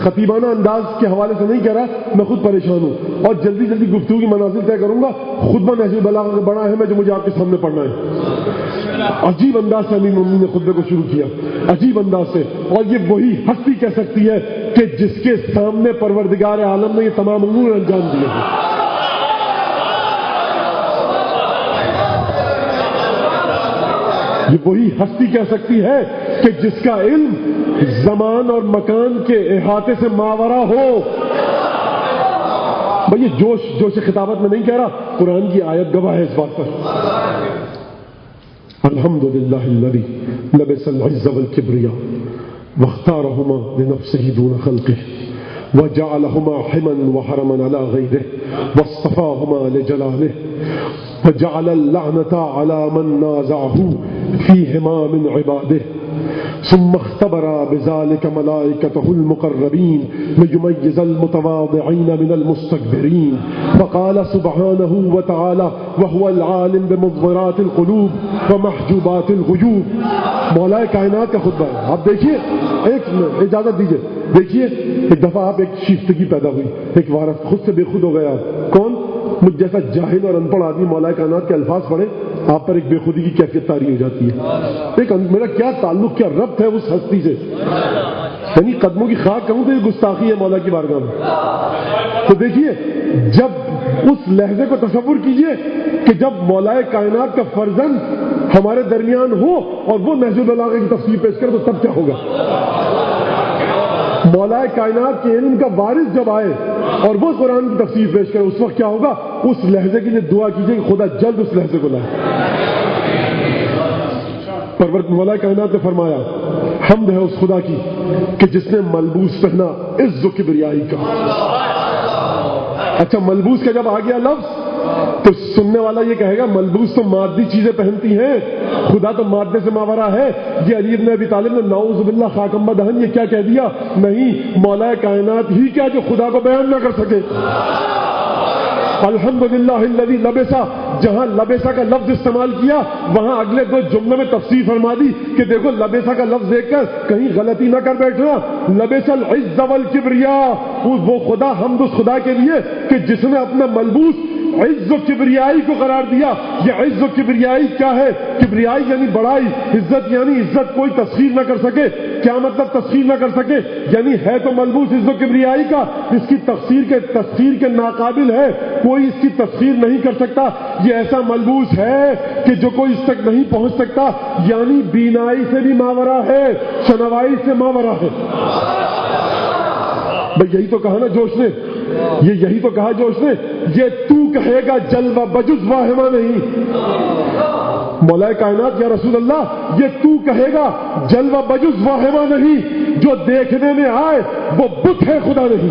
خطیبانہ انداز کے حوالے سے نہیں کہہ رہا، میں خود پریشان ہوں اور جلدی جلدی گفتگو کی منازل طے کروں گا۔ خطبہ نہج البلاغہ کا بڑا ہے جو مجھے آپ کے سامنے پڑھنا ہے۔ عجیب انداز سے امیر المومنین نے خطبے کو شروع کیا، عجیب انداز سے، اور یہ وہی ہستی کہہ سکتی ہے کہ جس کے سامنے پروردگار عالم نے یہ تمام امور انجام دیے ہیں۔ یہ وہی ہستی کہہ سکتی ہے کہ جس کا علم زمان اور مکان کے احاطے سے ماورا ہو۔ بھئی یہ جوش خطابت میں نہیں کہہ رہا، قرآن کی آیت گواہ ہے اس بات پر۔ الحمدللہ الذی لبس العز والکبریاء واختارہما لنفسہ دون خلقہ وجعلہما حما وحرما علی غیرہ واصطفاہما لجلالہ وجعل اللعنة على من نازعه فيهما من عباده ثم اختبر بذلك ملائكته المقربين ليميز المتواضعين من المستكبرين فقال سبحانه وتعالى وهو العالم بمضمرات القلوب ومحجوبات الغيوب۔ مولا کائنات کا خطبہ ہے، آپ دیکھیے، ایک اجازت دیجیے، دیکھیے ایک دفعہ آپ ایک شیفتگی پیدا ہوئی، ایک وارث خود سے بے خود ہو گیا۔ کون؟ مجھ جیسا جاہل اور ان پڑھ آدمی مولا کائنات کے الفاظ پڑھے، آپ پر ایک بے خودی کی کیفیت طاری ہو جاتی ہے۔ ایک میرا کیا تعلق، کیا ربط ہے اس ہستی سے، یعنی قدموں کی خاک کہوں تو یہ گستاخی ہے مولا کی بارگاہ میں۔ تو دیکھیے، جب اس لہجے کو تصور کیجئے کہ جب مولا کائنات کا فرزند ہمارے درمیان ہو اور وہ نہج البلاغہ کی تفسیر پیش کرے تو تب کیا ہوگا؟ مولا کائنات کے علم کا وارث جب آئے اور وہ قرآن کی تفسیر پیش کرے اس وقت کیا ہوگا؟ اس لہجے کے لیے دعا کیجئے کہ خدا جلد اس لہجے کو لائے۔ مولا کائنات نے فرمایا حمد ہے اس خدا کی کہ جس نے ملبوس پہنا عز و کبریائی کا۔ اچھا، ملبوس کا جب آ گیا لفظ تو سننے والا یہ کہے گا ملبوس تو مادی چیزیں پہنتی ہیں، خدا تو مادے سے ماورا ہے۔ یہ علی بن ابی طالب نے نعوذ باللہ خاکم دہن یہ کیا کہہ دیا؟ نہیں، مولا کائنات ہی کیا جو خدا کو بیان نہ کر سکے۔ الحمدللہ الذی لبسا، جہاں لبسا کا لفظ استعمال کیا وہاں اگلے دو جملوں میں تفسیر فرما دی کہ دیکھو لبسا کا لفظ دیکھ کر کہیں غلطی نہ کر بیٹھنا۔ لبس العز والکبریاء، وہ خدا، حمد اس خدا کے لیے کہ جس نے اپنا ملبوس عز و کبریائی کو قرار دیا۔ یہ عز و کبریائی کیا ہے؟ کبریائی یعنی بڑائی، عزت یعنی عزت کوئی تسخیر نہ کر سکے۔ کیا مطلب تسخیر نہ کر سکے؟ یعنی ہے تو ملبوس عز و کبریائی کا، اس کی تسخیر کے ناقابل ہے، کوئی اس کی تسخیر نہیں کر سکتا۔ یہ ایسا ملبوس ہے کہ جو کوئی اس تک نہیں پہنچ سکتا، یعنی بینائی سے بھی ماورا ہے، شنوائی سے ماورا ہے۔ بھئی یہی تو کہا نا جوش نے، یہی تو کہا جوش نے، یہ تو کہے گا جلوہ بجز واہمہ نہیں۔ مولا کائنات یا رسول اللہ، یہ تو کہے گا جلوہ بجز واہمہ نہیں، جو دیکھنے میں آئے وہ بت ہے، خدا نہیں۔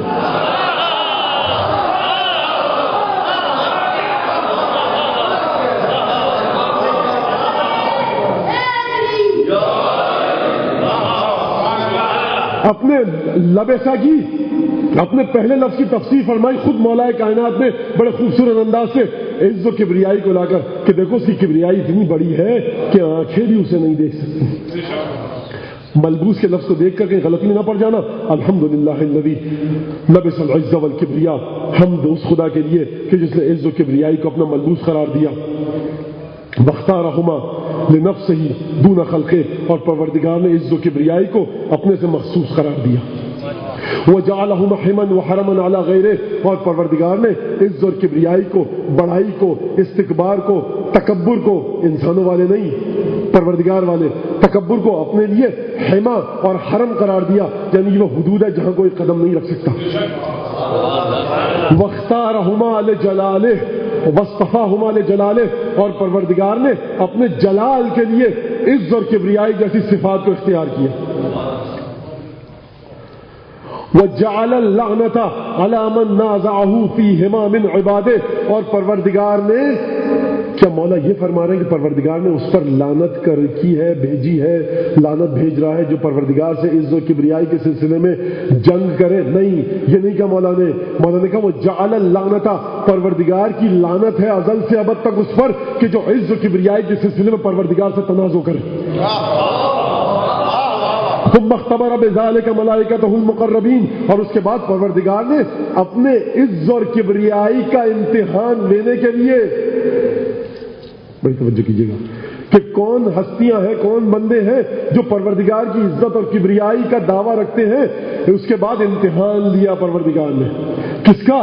اپنے لبسا کی، اپنے پہلے لفظ کی تفسیر فرمائی خود مولا کائنات نے بڑے خوبصورت انداز سے عز و کبریائی کو لا کر کہ دیکھو اس کی کبریائی اتنی بڑی ہے کہ آنکھیں بھی اسے نہیں دیکھ سکتی۔ ملبوس کے لفظ کو دیکھ کر کہیں غلطی میں نہ پڑ جانا۔ الحمدللہ الذی لبس العز والکبریاء، حمد اس خدا کے لیے کہ جس نے عز و کبریائی کو اپنا ملبوس قرار دیا۔ واختارہما لنفسہ دون خلقہ، اور پروردگار نے عز و کبریائی کو اپنے سے مخصوص قرار دیا۔ وجعلہما حما وحرما علی غیرہ، اور پروردگار نے عز اور کبریائی کو، بڑائی کو، استکبار کو، تکبر کو، انسانوں والے نہیں پروردگار والے، تکبر کو اپنے لیے حما اور حرم قرار دیا، یعنی وہ حدود ہے جہاں کوئی قدم نہیں رکھ سکتا۔ واختارہما لجلالہ واصطفاہما لجلالہ، اور پروردگار نے اپنے جلال کے لیے عز اور کبریائی جیسی صفات کو اختیار کیا۔ وَجَعَلَ اللَّعْنَةَ عَلَى مَن نَازَعَهُ فِيهِمَا مِنْ عِبَادِهِ، اور پروردگار نے کیا مولا یہ فرما رہے ہیں کہ پروردگار نے اس پر لعنت کر کی ہے، بھیجی ہے، لعنت بھیج رہا ہے جو پروردگار سے عز و کبریائی کے سلسلے میں جنگ کرے؟ نہیں، یہ نہیں کہا مولا نے کہا وہ جعل اللعنت، پروردگار کی لعنت ہے ازل سے ابد تک اس پر کہ جو عز و کبریائی کے سلسلے میں پروردگار سے تنازع کرے۔ ثم اختبر بذلك ملائکته المقربین، اور اس کے بعد پروردگار نے اپنے عز اور کبریائی کا امتحان لینے کے لیے، بڑی توجہ کیجیے گا کہ کون ہستیاں ہیں، کون بندے ہیں جو پروردگار کی عزت اور کبریائی کا دعویٰ رکھتے ہیں، اس کے بعد امتحان لیا پروردگار نے کس کا؟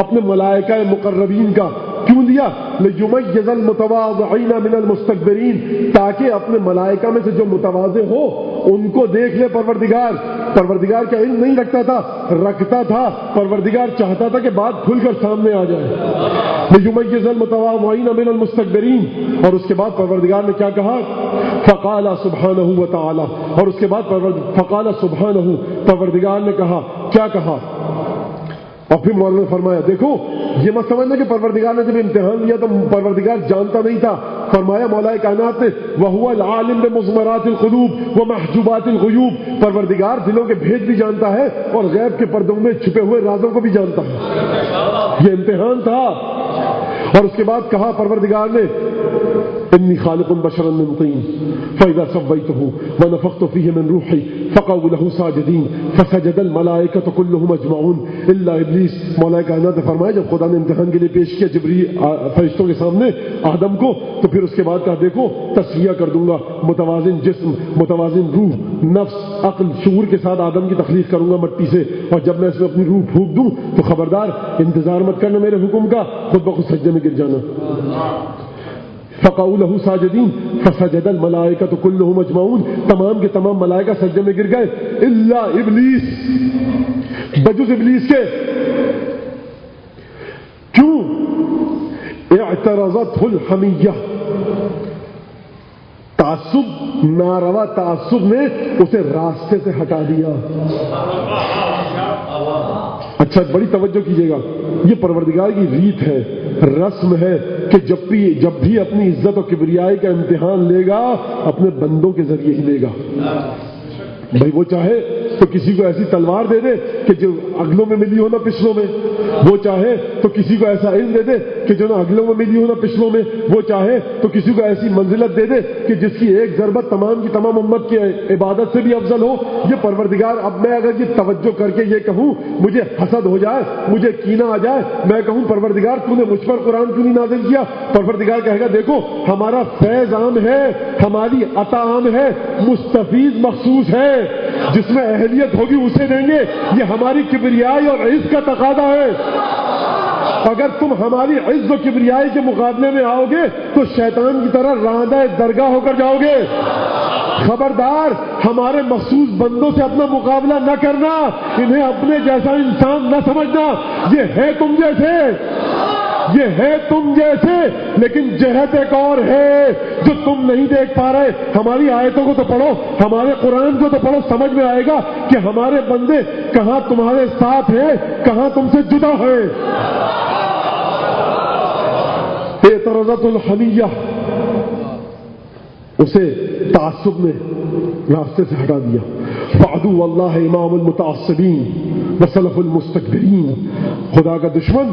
اپنے ملائکہ مقربین کا۔ کیوں لیا؟ لِيُمَيِّزَ الْمُتَوَاضِعِينَ مِنَ الْمُسْتَكْبِرِينَ، تاکہ اپنے ملائکہ میں سے جو متواضع ہو ان کو دیکھ لے پروردگار۔ پروردگار کا علم نہیں رکھتا تھا، رکھتا تھا، پروردگار چاہتا تھا کہ بات کھل کر سامنے آ جائے۔ لِيُمَيِّزَ الْمُتَوَاضِعِينَ مِنَ الْمُسْتَكْبِرِينَ، اور اس کے بعد پروردگار نے کیا کہا؟ فَقَالَ سُبْحَانَهُ وَتَعَالَى، اور اس کے بعد فَقَالَ سُبْحَانَهُ، پروردگار نے کہا، کیا کہا؟ اور پھر مولانا نے فرمایا دیکھو یہ مت سمجھنا کہ پروردگار نے جب امتحان لیا تو پروردگار جانتا نہیں تھا۔ فرمایا مولا کائنات نے وَهُوَ الْعَالِمُ بِمُضْمَرَاتِ الْقُلُوبِ وَمَحْجُوبَاتِ الْغُیُوبِ، پروردگار دلوں کے بھید بھی جانتا ہے اور غیب کے پردوں میں چھپے ہوئے رازوں کو بھی جانتا ہے۔ یہ امتحان تھا۔ اور اس کے بعد کہا پروردگار نے انی خالق بشرا من طین فاذا سویته ونفخت فیہ من روحی فقعوا له ساجدین فسجد الملائکۃ کلهم اجمعون الا ابلیس۔ مولا کائنات نے فرمایا جب خدا نے امتحان کے لیے پیش کیا جبریل فرشتوں کے سامنے آدم کو، تو پھر اس کے بعد کہا دیکھو تصفیہ کر دوں گا، متوازن جسم، متوازن روح، نفس، عقل، شعور کے ساتھ آدم کی تخلیق کروں گا مٹی سے، اور جب میں اس میں اپنی روح پھونک دوں تو خبردار انتظار مت کرنا میرے حکم کا، خود بخود سجدے میں گر جانا۔ فقعوا له ساجدین فسجد الملائکۃ کلهم اجمعون، تمام کے تمام ملائکہ سجدے میں گر گئے الا ابلیس، بجز ابلیس کے۔ کیوں؟ اعترضته الحمیہ، تعصب، ناروا تعصب نے اسے راستے سے ہٹا دیا۔ اچھا بڑی توجہ کیجیے گا، یہ پروردگار کی ریت ہے، رسم ہے کہ جب بھی اپنی عزت اور کبریائی کا امتحان لے گا اپنے بندوں کے ذریعے ہی لے گا۔ بھائی وہ چاہے تو کسی کو ایسی تلوار دے دے کہ جو اگلوں میں ملی ہو نہ پچھلوں میں، وہ چاہے تو کسی کو ایسا علم دے دے کہ جو نہ اگلوں میں ملی ہو نہ پچھلوں میں، وہ چاہے تو کسی کو ایسی منزلت دے دے کہ جس کی ایک ضربت تمام کی تمام امت کی عبادت سے بھی افضل ہو۔ یہ پروردگار، اب میں اگر یہ توجہ کر کے یہ کہوں مجھے حسد ہو جائے، مجھے کینہ آ جائے، میں کہوں پروردگار تو نے مجھ پر قرآن کیوں نہیں نازل کیا؟ پروردگار کہے گا دیکھو ہمارا فیض عام ہے، ہماری عطا عام ہے، مستفیض مخصوص ہے، جس میں اہلیت ہوگی اسے دیں گے، یہ ہماری کبریائی اور عز کا تقاضا ہے۔ اگر تم ہماری عز و کبریائی کے مقابلے میں آؤ گے تو شیطان کی طرح راندہ درگاہ ہو کر جاؤ گے۔ خبردار ہمارے مخصوص بندوں سے اپنا مقابلہ نہ کرنا، انہیں اپنے جیسا انسان نہ سمجھنا، یہ ہے تم جیسے، یہ ہے تم جیسے، لیکن جہت ایک اور ہے جو تم نہیں دیکھ پا رہے۔ ہماری آیتوں کو تو پڑھو، ہمارے قرآن کو تو پڑھو، سمجھ میں آئے گا کہ ہمارے بندے کہاں تمہارے ساتھ ہیں، کہاں تم سے جدا ہیں۔ اعترضت الحمیہ، اسے تعصب نے راستے سے ہٹا دیا۔ فعدو اللہ امام المتعصبین وسلف المستکبرین، خدا کا دشمن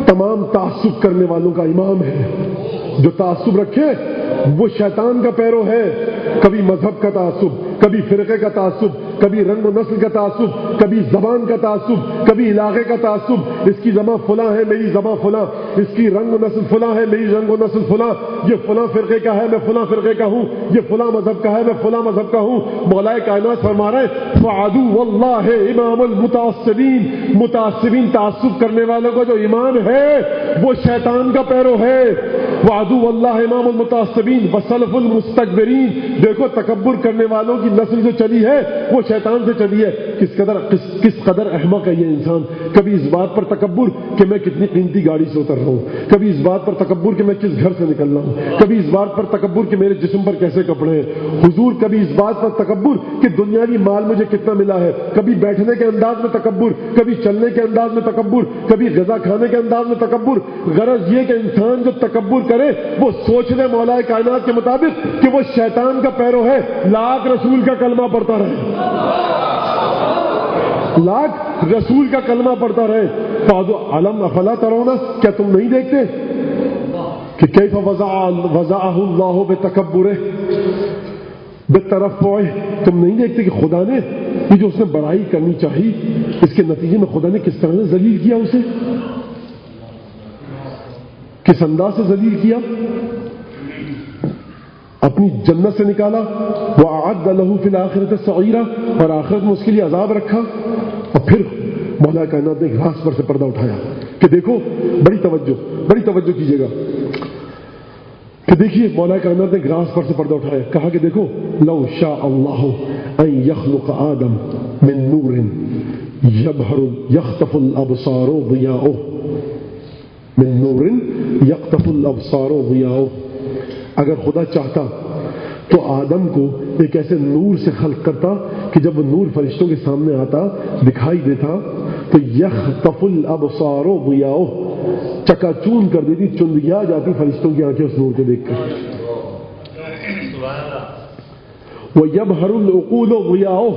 تمام تعصب کرنے والوں کا امام ہے۔ جو تعصب رکھے وہ شیطان کا پیرو ہے، کبھی مذہب کا تعصب، کبھی فرقے کا تعصب، کبھی رنگ و نسل کا تعصب، کبھی زبان کا تعصب، کبھی علاقے کا تعصب، اس کی زبان فلاں ہے میری زبان فلاں، اس کی رنگ و نسل فلاں ہے میری رنگ و نسل فلاں، یہ فلاں فرقے کا ہے میں فلاں فرقے کا ہوں، یہ فلاں مذہب کا ہے میں فلاں مذہب کا ہوں۔ مولا کائنات فرما رہے ہیں فعدو اللہ امام المتعصبین، متعصبین تعصب کرنے والوں کا جو امام ہے وہ شیطان کا پیرو ہے۔ وعدو اللہ امام المتعصبین وسلف المستکبرین، دیکھو تکبر کرنے والوں کی نسل جو چلی ہے وہ شیطان سے چلی ہے. کس قدر احمق ہے یہ انسان. کبھی اس بات پر تکبر کہ میں کتنی قیمتی گاڑی سے اتر رہا ہوں, کبھی اس بات پر تکبر کہ میں کس گھر سے نکل رہا ہوں, کبھی اس بات پر تکبر کہ میرے جسم پر کیسے کپڑے ہیں. حضور کبھی اس بات پر تکبر کہ دنیاوی مال مجھے کتنا ملا ہے, کبھی بیٹھنے کے انداز میں تکبر, کبھی چلنے کے انداز میں تکبر, کبھی غذا کھانے کے انداز میں تکبر. غرض یہ کہ انسان جو تکبر کرے وہ سوچ لے مولا کائنات کے مطابق کہ وہ شیطان کا پیرو ہے, لاکھ رسول کا کلمہ پڑھتا رہے, لاکھ رسول کا کلمہ پڑھتا رہے. علم افلا ترون, کیا تم نہیں دیکھتے کہ کیف وضعہ اللہ بتکبرہ بترفعہ. تم نہیں دیکھتے کہ خدا نے یہ جو اس نے بڑائی کرنی چاہیے اس کے نتیجے میں خدا نے کس طرح سے ذلیل کیا, اسے کس انداز سے ذلیل کیا. اپنی جنت سے نکالا, وَأَعَدَّ لَهُ فِي الْآخِرَةِ سَعِيرًا, اور آخرت میں اس کے لیے عذاب رکھا. اور پھر مولا کائنات نے راس پر سے پردہ اٹھایا کہ دیکھو, بڑی توجہ کیجیے گا کہ دیکھیے مولا کائنات نے راس پر سے پردہ اٹھایا, کہا کہ دیکھو لو شاء اللہ ان یخلق آدم من نور یخطف الابصار ضیاؤہ, من نور یخطف الابصار ضیاؤہ. اگر خدا چاہتا تو آدم کو ایک ایسے نور سے خلق کرتا کہ جب وہ نور فرشتوں کے سامنے آتا, دکھائی دیتا, تو یخطف الابصار ضیاؤہ, چکا چون کر دیتی, چندیا جاتی فرشتوں کی آنکھیں اس نور کو دیکھ کر. وَيَبْهَرُ الْعُقُولُ ضِيَاؤُهُ,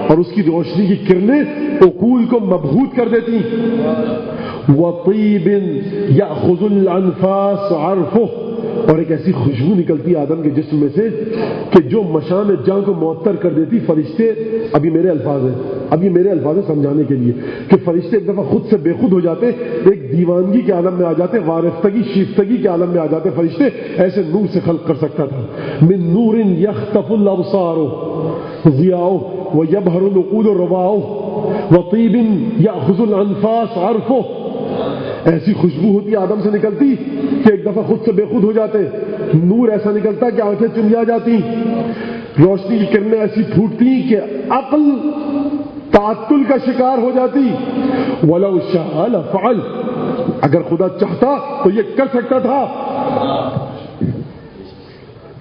اور اس کی روشنی کی کرنیں عقول کو مبہوت کر دیتی. وَطِيبٍ يَأْخُذُ الْأَنفَاسُ عَرْفُهُ, اور ایک ایسی خوشبو نکلتی آدم کے جسم میں سے کہ جو مشام جاں کو معطر کر دیتی. فرشتے, ابھی میرے الفاظ ہیں سمجھانے کے لیے کہ فرشتے ایک دفعہ خود سے بے خود ہو جاتے, ایک دیوانگی کے عالم میں آ جاتے, وارفتگی شیفتگی کے عالم میں آ جاتے. فرشتے ایسے نور سے خلق کر سکتا تھا. من نور یخطف الابصار ضیاؤہ ویبہر العقول رواؤہ وطیب یأخذ الانفاس عرفہ. ایسی خوشبو ہوتی آدم سے نکلتی کہ ایک دفعہ خود سے بے خود ہو جاتے. نور ایسا نکلتا کہ آنکھیں چندیا جاتی. روشنی کی کرنیں ایسی پھوٹتی کہ عقل تعطل کا شکار ہو جاتی. وَلَوْ شَاءَ لَفَعَلَ, اگر خدا چاہتا تو یہ کر سکتا تھا.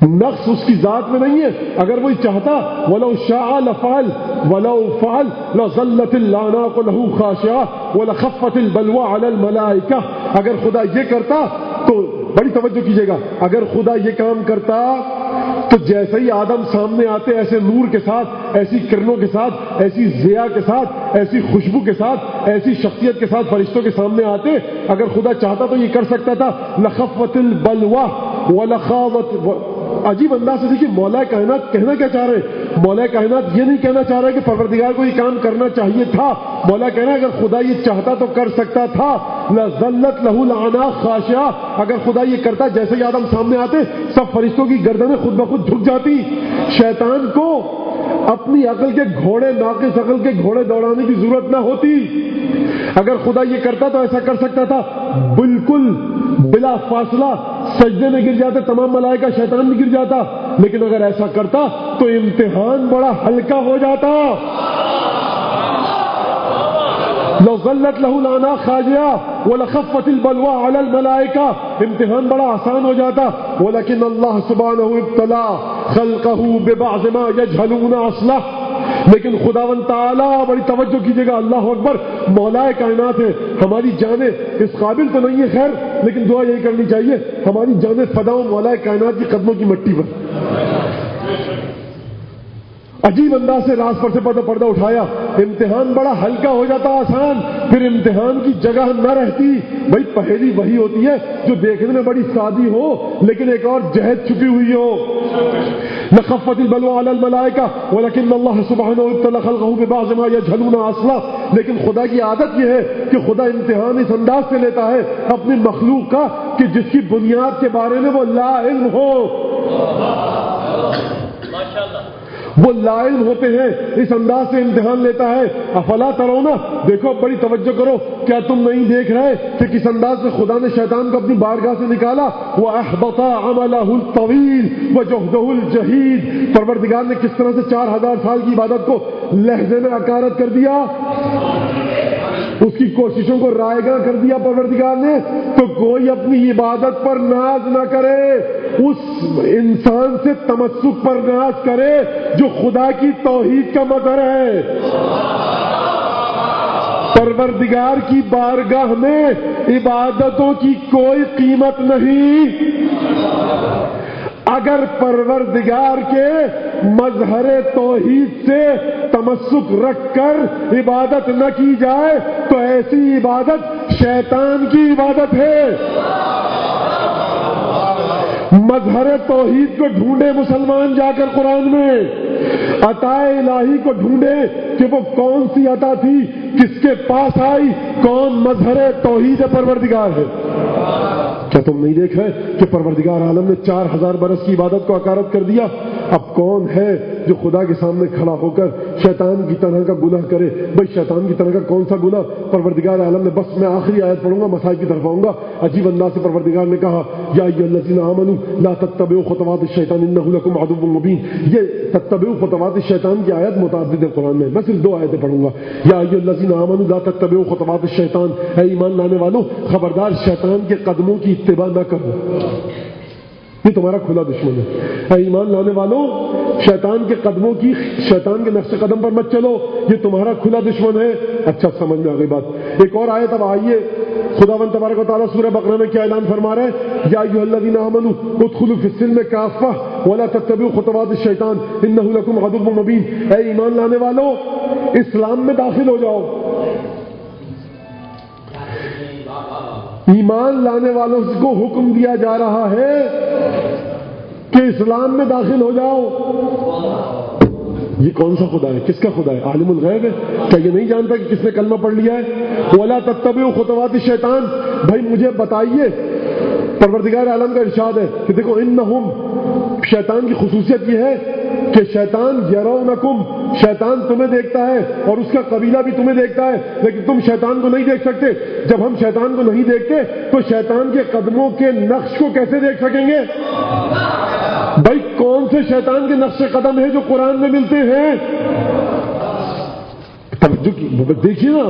نقص اس کی ذات میں نہیں ہے, اگر وہی چاہتا. وَلَوْ شَاءَ لَفَعَلَ وَلَوْ فَعَلَ لَظَلَّتِ الْأَعْنَاقُ لَهُ خَاشِعَةً وَلَخَفَّتِ الْبَلْوَىٰ عَلَى الْمَلَائِكَةِ. اگر خدا یہ کرتا تو, بڑی توجہ کیجیے گا, اگر خدا یہ کام کرتا تو جیسے ہی آدم سامنے آتے ایسے نور کے ساتھ, ایسی کرنوں کے ساتھ, ایسی ضیاء کے ساتھ, ایسی خوشبو کے ساتھ, ایسی شخصیت کے ساتھ فرشتوں کے سامنے آتے, اگر خدا چاہتا تو یہ کر سکتا تھا. لخفت البلوہ ولخاوت. عجیب انداز سے دیکھیے مولا کائنات کہنا کیا چاہ رہے ہیں. مولا کائنات یہ نہیں کہنا چاہ رہے کہ پروردگار کو یہ کام کرنا چاہیے تھا. مولا کہنا اگر خدا یہ چاہتا تو کر سکتا تھا. لَظَلَّتْ لَهُ الْأَعْنَاقُ خَاشِعَةً, اگر خدا یہ کرتا جیسے ہی آدم سامنے آتے سب فرشتوں کی گردنیں خود بخود جھک جاتی. شیطان کو اپنی عقل کے گھوڑے, ناقص عقل کے گھوڑے دوڑانے کی ضرورت نہ ہوتی. اگر خدا یہ کرتا تو ایسا کر سکتا تھا. بالکل بلا فاصلہ سجدے میں گر جاتے تمام ملائکہ, شیطان بھی گر جاتا. لیکن اگر ایسا کرتا تو امتحان بڑا ہلکا ہو جاتا. لو ظلت له الأعناق خاشعة ولخفت البلوى على الملائكة, امتحان بڑا آسان ہو جاتا. ولكن اللہ سبحانہ ابتلا خلقه ببعض ما يجهلون اصله, لیکن خداوند تعالیٰ, بڑی توجہ کیجیے گا, اللہ اکبر, مولا کائنات ہے. ہماری جانیں اس قابل تو نہیں ہے خیر, لیکن دعا یہی کرنی چاہیے ہماری جانیں فدا ہوں مولا کائنات کی قدموں کی مٹی پر. عجیب انداز سے راز پر سے پردہ اٹھایا, امتحان بڑا ہلکا ہو جاتا, آسان. پھر امتحان کی جگہ نہ رہتی. بھائی پہلی وہی ہوتی ہے جو دیکھنے میں بڑی سادی ہو لیکن ایک اور جہد چھپی ہوئی ہو. لخفت البلوى على الملائكة ولكن الله سبحانه ابتلى خلقه ببعض ما يجهلون اصلا. لیکن خدا کی عادت یہ ہے کہ خدا امتحان اس انداز سے لیتا ہے اپنی مخلوق کا کہ جس کی بنیاد کے بارے میں وہ لا علم ہو. وہ لا علم ہوتے ہیں, اس انداز سے امتحان لیتا ہے. افلا ترون, دیکھو بڑی توجہ کرو, کیا تم نہیں دیکھ رہے کہ کس انداز سے خدا نے شیطان کو اپنی بارگاہ سے نکالا. وَأَحْبَطَ عَمَلَهُ الطَّوِيلِ وَجُهْدَهُ الْجَهِيدِ, پروردگار نے کس طرح سے 4000 سال کی عبادت کو لہجے میں حقارت کر دیا، اس کی کوششوں کو رائیگاں کر دیا پروردگار نے، تو کوئی اپنی عبادت پر ناز نہ کرے، اس انسان سے تمسک پر ناز کرے جو خدا کی توحید کا مظہر ہے۔ پروردگار کی بارگاہ میں عبادتوں کی کوئی قیمت نہیں۔ اگر پروردگار کے مظہر توحید سے تمسک رکھ کر عبادت نہ کی جائے تو ایسی عبادت شیطان کی عبادت ہے۔ مظہر توحید کو ڈھونڈے مسلمان جا کر قرآن میں، عطا الہی کو ڈھونڈے کہ وہ کون سی عطا تھی، کس کے پاس آئی، کون مظہر توحید پروردگار ہے۔ کیا تم نہیں دیکھا کہ پروردگار عالم نے 4000 برس کی عبادت کو حقارت کر دیا؟ اب کون ہے جو خدا کے سامنے کھڑا ہو کر شیطان کی طرح کا گناہ کرے؟ بھائی شیطان کی طرح کا کون سا گناہ؟ پروردگار عالم نے، بس میں آخری آیت پڑھوں گا، مسائل کی طرف آؤں گا، عجیب انداز سے پروردگار نے کہا یا ایھا الذین آمنوا لا تتبعوا خطوات الشیطان انہ لکم عدو مبین۔ یہ تتبعوا خطوات الشیطان کی آیت متعدد ہے قرآن میں، میں صرف 2 آیتیں پڑھوں گا۔ یا ایھا الذین آمنوا لا تتبعوا خطوات الشیطان، اے ایمان لانے والوں خبردار شیطان کے قدموں کی اتباع نہ کرو، یہ تمہارا کھلا دشمن ہے۔ اے ایمان لانے والوں شیطان کے قدموں کی، شیطان کے نقش قدم پر مت چلو، یہ تمہارا کھلا دشمن ہے۔ اچھا سمجھ میں آ گئی بات۔ ایک اور آیت اب آئیے، خداوند تبارک و تعالیٰ سورہ بقرہ میں کیا اعلان فرما رہے ہیں؟ یا ایھا الذین آمنوا ادخلوا فی السلم کافہ ولا تتبعوا خطوات الشیطان انہ لکم عدو مبین۔ اے ایمان لانے والوں اسلام میں داخل ہو جاؤ۔ ایمان لانے والوں کو حکم دیا جا رہا ہے کہ اسلام میں داخل ہو جاؤ۔ یہ کون سا خدا ہے؟ کس کا خدا ہے؟ عالم الغیب ہے؟ کیا یہ نہیں جانتا کہ کس نے کلمہ پڑھ لیا ہے؟ وَلَا تَتَّبِعُوا خُطُوَاتِ الشَّيْطَانِ۔ بھائی مجھے بتائیے، پروردگار عالم کا ارشاد ہے کہ دیکھو انہم، شیطان کی خصوصیت یہ ہے کہ شیطان یرونکم، شیطان تمہیں دیکھتا ہے اور اس کا قبیلہ بھی تمہیں دیکھتا ہے، لیکن تم شیطان کو نہیں دیکھ سکتے۔ جب ہم شیطان کو نہیں دیکھتے تو شیطان کے قدموں کے نقش کو کیسے دیکھ سکیں گے؟ بھائی کون سے شیطان کے نقش قدم ہیں جو قرآن میں ملتے ہیں؟ دیکھیے نا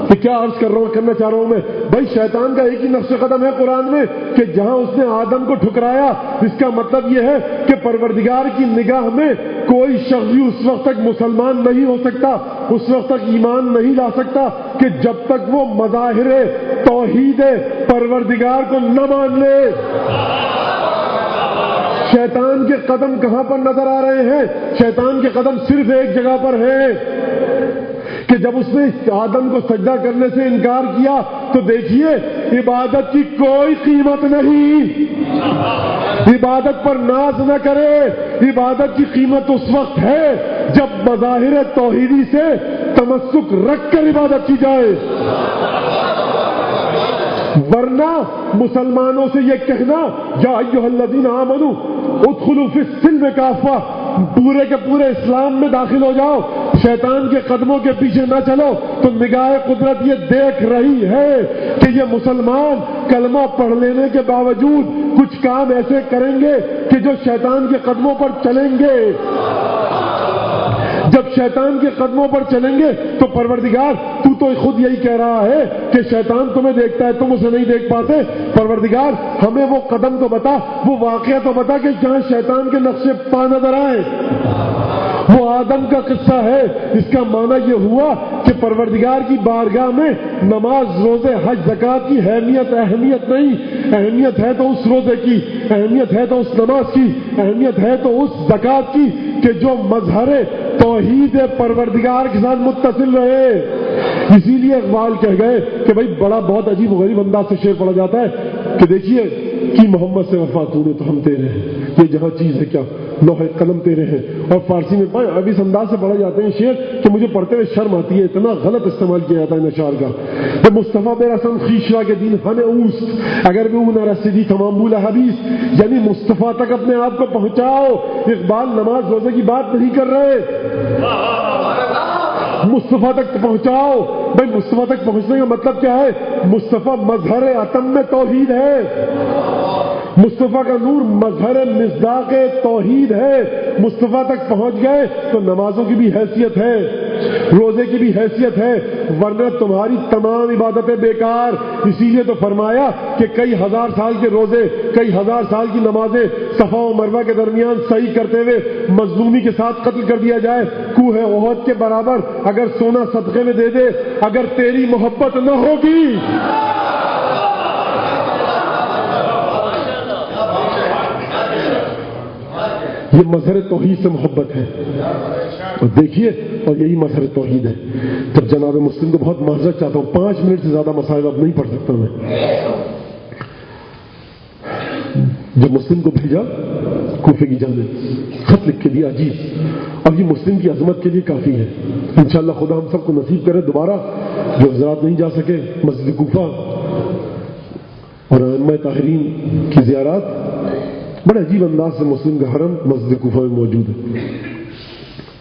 کہ کیا عرض کرنا چاہ رہا ہوں میں۔ بھائی شیطان کا ایک ہی نقش قدم ہے قرآن میں کہ جہاں اس نے آدم کو ٹھکرایا، اس کا مطلب یہ ہے کہ پروردگار کی نگاہ میں کوئی شخص بھی اس وقت تک مسلمان نہیں ہو سکتا، اس وقت تک ایمان نہیں لا سکتا کہ جب تک وہ مظاہر توحید پروردگار کو نہ مان لے۔ شیطان کے قدم کہاں پر نظر آ رہے ہیں؟ شیطان کے قدم صرف ایک جگہ پر ہیں کہ جب اس نے آدم کو سجدہ کرنے سے انکار کیا تو دیکھیے عبادت کی کوئی قیمت نہیں، عبادت پر ناز نہ کرے۔ عبادت کی قیمت اس وقت ہے جب مظاہر توحیدی سے تمسک رکھ کر عبادت کی جائے، ورنہ مسلمانوں سے یہ کہنا یا ایھا الذین آمنوا ادخلوا فی السلم کافہ، پورے کے پورے اسلام میں داخل ہو جاؤ، شیطان کے قدموں کے پیچھے نہ چلو، تو نگاہ قدرت یہ دیکھ رہی ہے کہ یہ مسلمان کلمہ پڑھ لینے کے باوجود کچھ کام ایسے کریں گے کہ جو شیطان کے قدموں پر چلیں گے۔ جب شیطان کے قدموں پر چلیں گے تو پروردگار تو خود یہی کہہ رہا ہے کہ شیطان تمہیں دیکھتا ہے، تم اسے نہیں دیکھ پاتے۔ پروردگار ہمیں وہ قدم تو بتا، وہ واقعہ تو بتا کہ جہاں شیطان کے نقشے پا نظر آئے۔ وہ آدم کا قصہ ہے۔ اس کا معنی یہ ہوا کہ پروردگار کی بارگاہ میں نماز، روزے، حج، زکوٰۃ کی اہمیت نہیں، اہمیت ہے تو اس روزے کی، اہمیت ہے تو اس نماز کی، اہمیت ہے تو اس زکوٰۃ کی کہ جو مظہر توحید پروردگار کے ساتھ متصل رہے۔ اسی لیے اقبال کہہ گئے کہ بھائی بڑا بہت عجیب و غریب انداز سے شعر پڑھا جاتا ہے کہ دیکھیے کہ محمد سے وفا تو نے تو ہم تیرے ہیں، یہ جہاں چیز ہے کیا لوح قلم تیرے ہیں۔ اور فارسی میں اب اس انداز سے پڑھا جاتے ہیں شعر کہ مجھے پڑھتے ہوئے شرم آتی ہے، اتنا غلط استعمال کیا جاتا ہے اشعار کا۔ کہ مصطفیٰ بے رسم خیشرا کے دین ہن اوست اگر بھی نہ رسیدی تمام بولا حدیث، یعنی مصطفیٰ تک اپنے آپ کو پہنچاؤ۔ اقبال نماز روزے کی بات نہیں کر رہے، مصطفیٰ تک پہنچاؤ۔ بھائی مصطفیٰ تک پہنچنے کا مطلب کیا ہے؟ مصطفیٰ مظہر اتم توحید ہے، مصطفیٰ کا نور مظہر مصداق توحید ہے. مصطفیٰ تک پہنچ گئے تو نمازوں کی بھی حیثیت ہے, روزے کی بھی حیثیت ہے, ورنہ تمہاری تمام عبادتیں بیکار. اسی لیے تو فرمایا کہ کئی ہزار سال کے روزے, کئی ہزار سال کی نمازیں صفا و مروہ کے درمیان صحیح کرتے ہوئے مظلومی کے ساتھ قتل کر دیا جائے, کوہ احد کے برابر اگر سونا صدقے میں دے دے, اگر تیری محبت نہ ہوگی یہ مظہر توحید سے محبت ہے. اور دیکھیے, اور یہی مظہر توحید ہے. جب جناب مسلم کو بہت معذرت چاہتا ہوں, 5 منٹ سے زیادہ مسائل اب نہیں پڑھ سکتا میں. جب مسلم کو بھیجا کوفے کی جانب, خط لکھ کے دیا عجیب, اب یہ مسلم کی عظمت کے لیے کافی ہے. انشاءاللہ خدا ہم سب کو نصیب کرے دوبارہ, جو حضرات نہیں جا سکے مسجد کوفہ اور ائمہ طاہرین کی زیارات, بڑے عجیب انداز سے مسلم کا حرم مسجد کوفہ میں موجود ہے.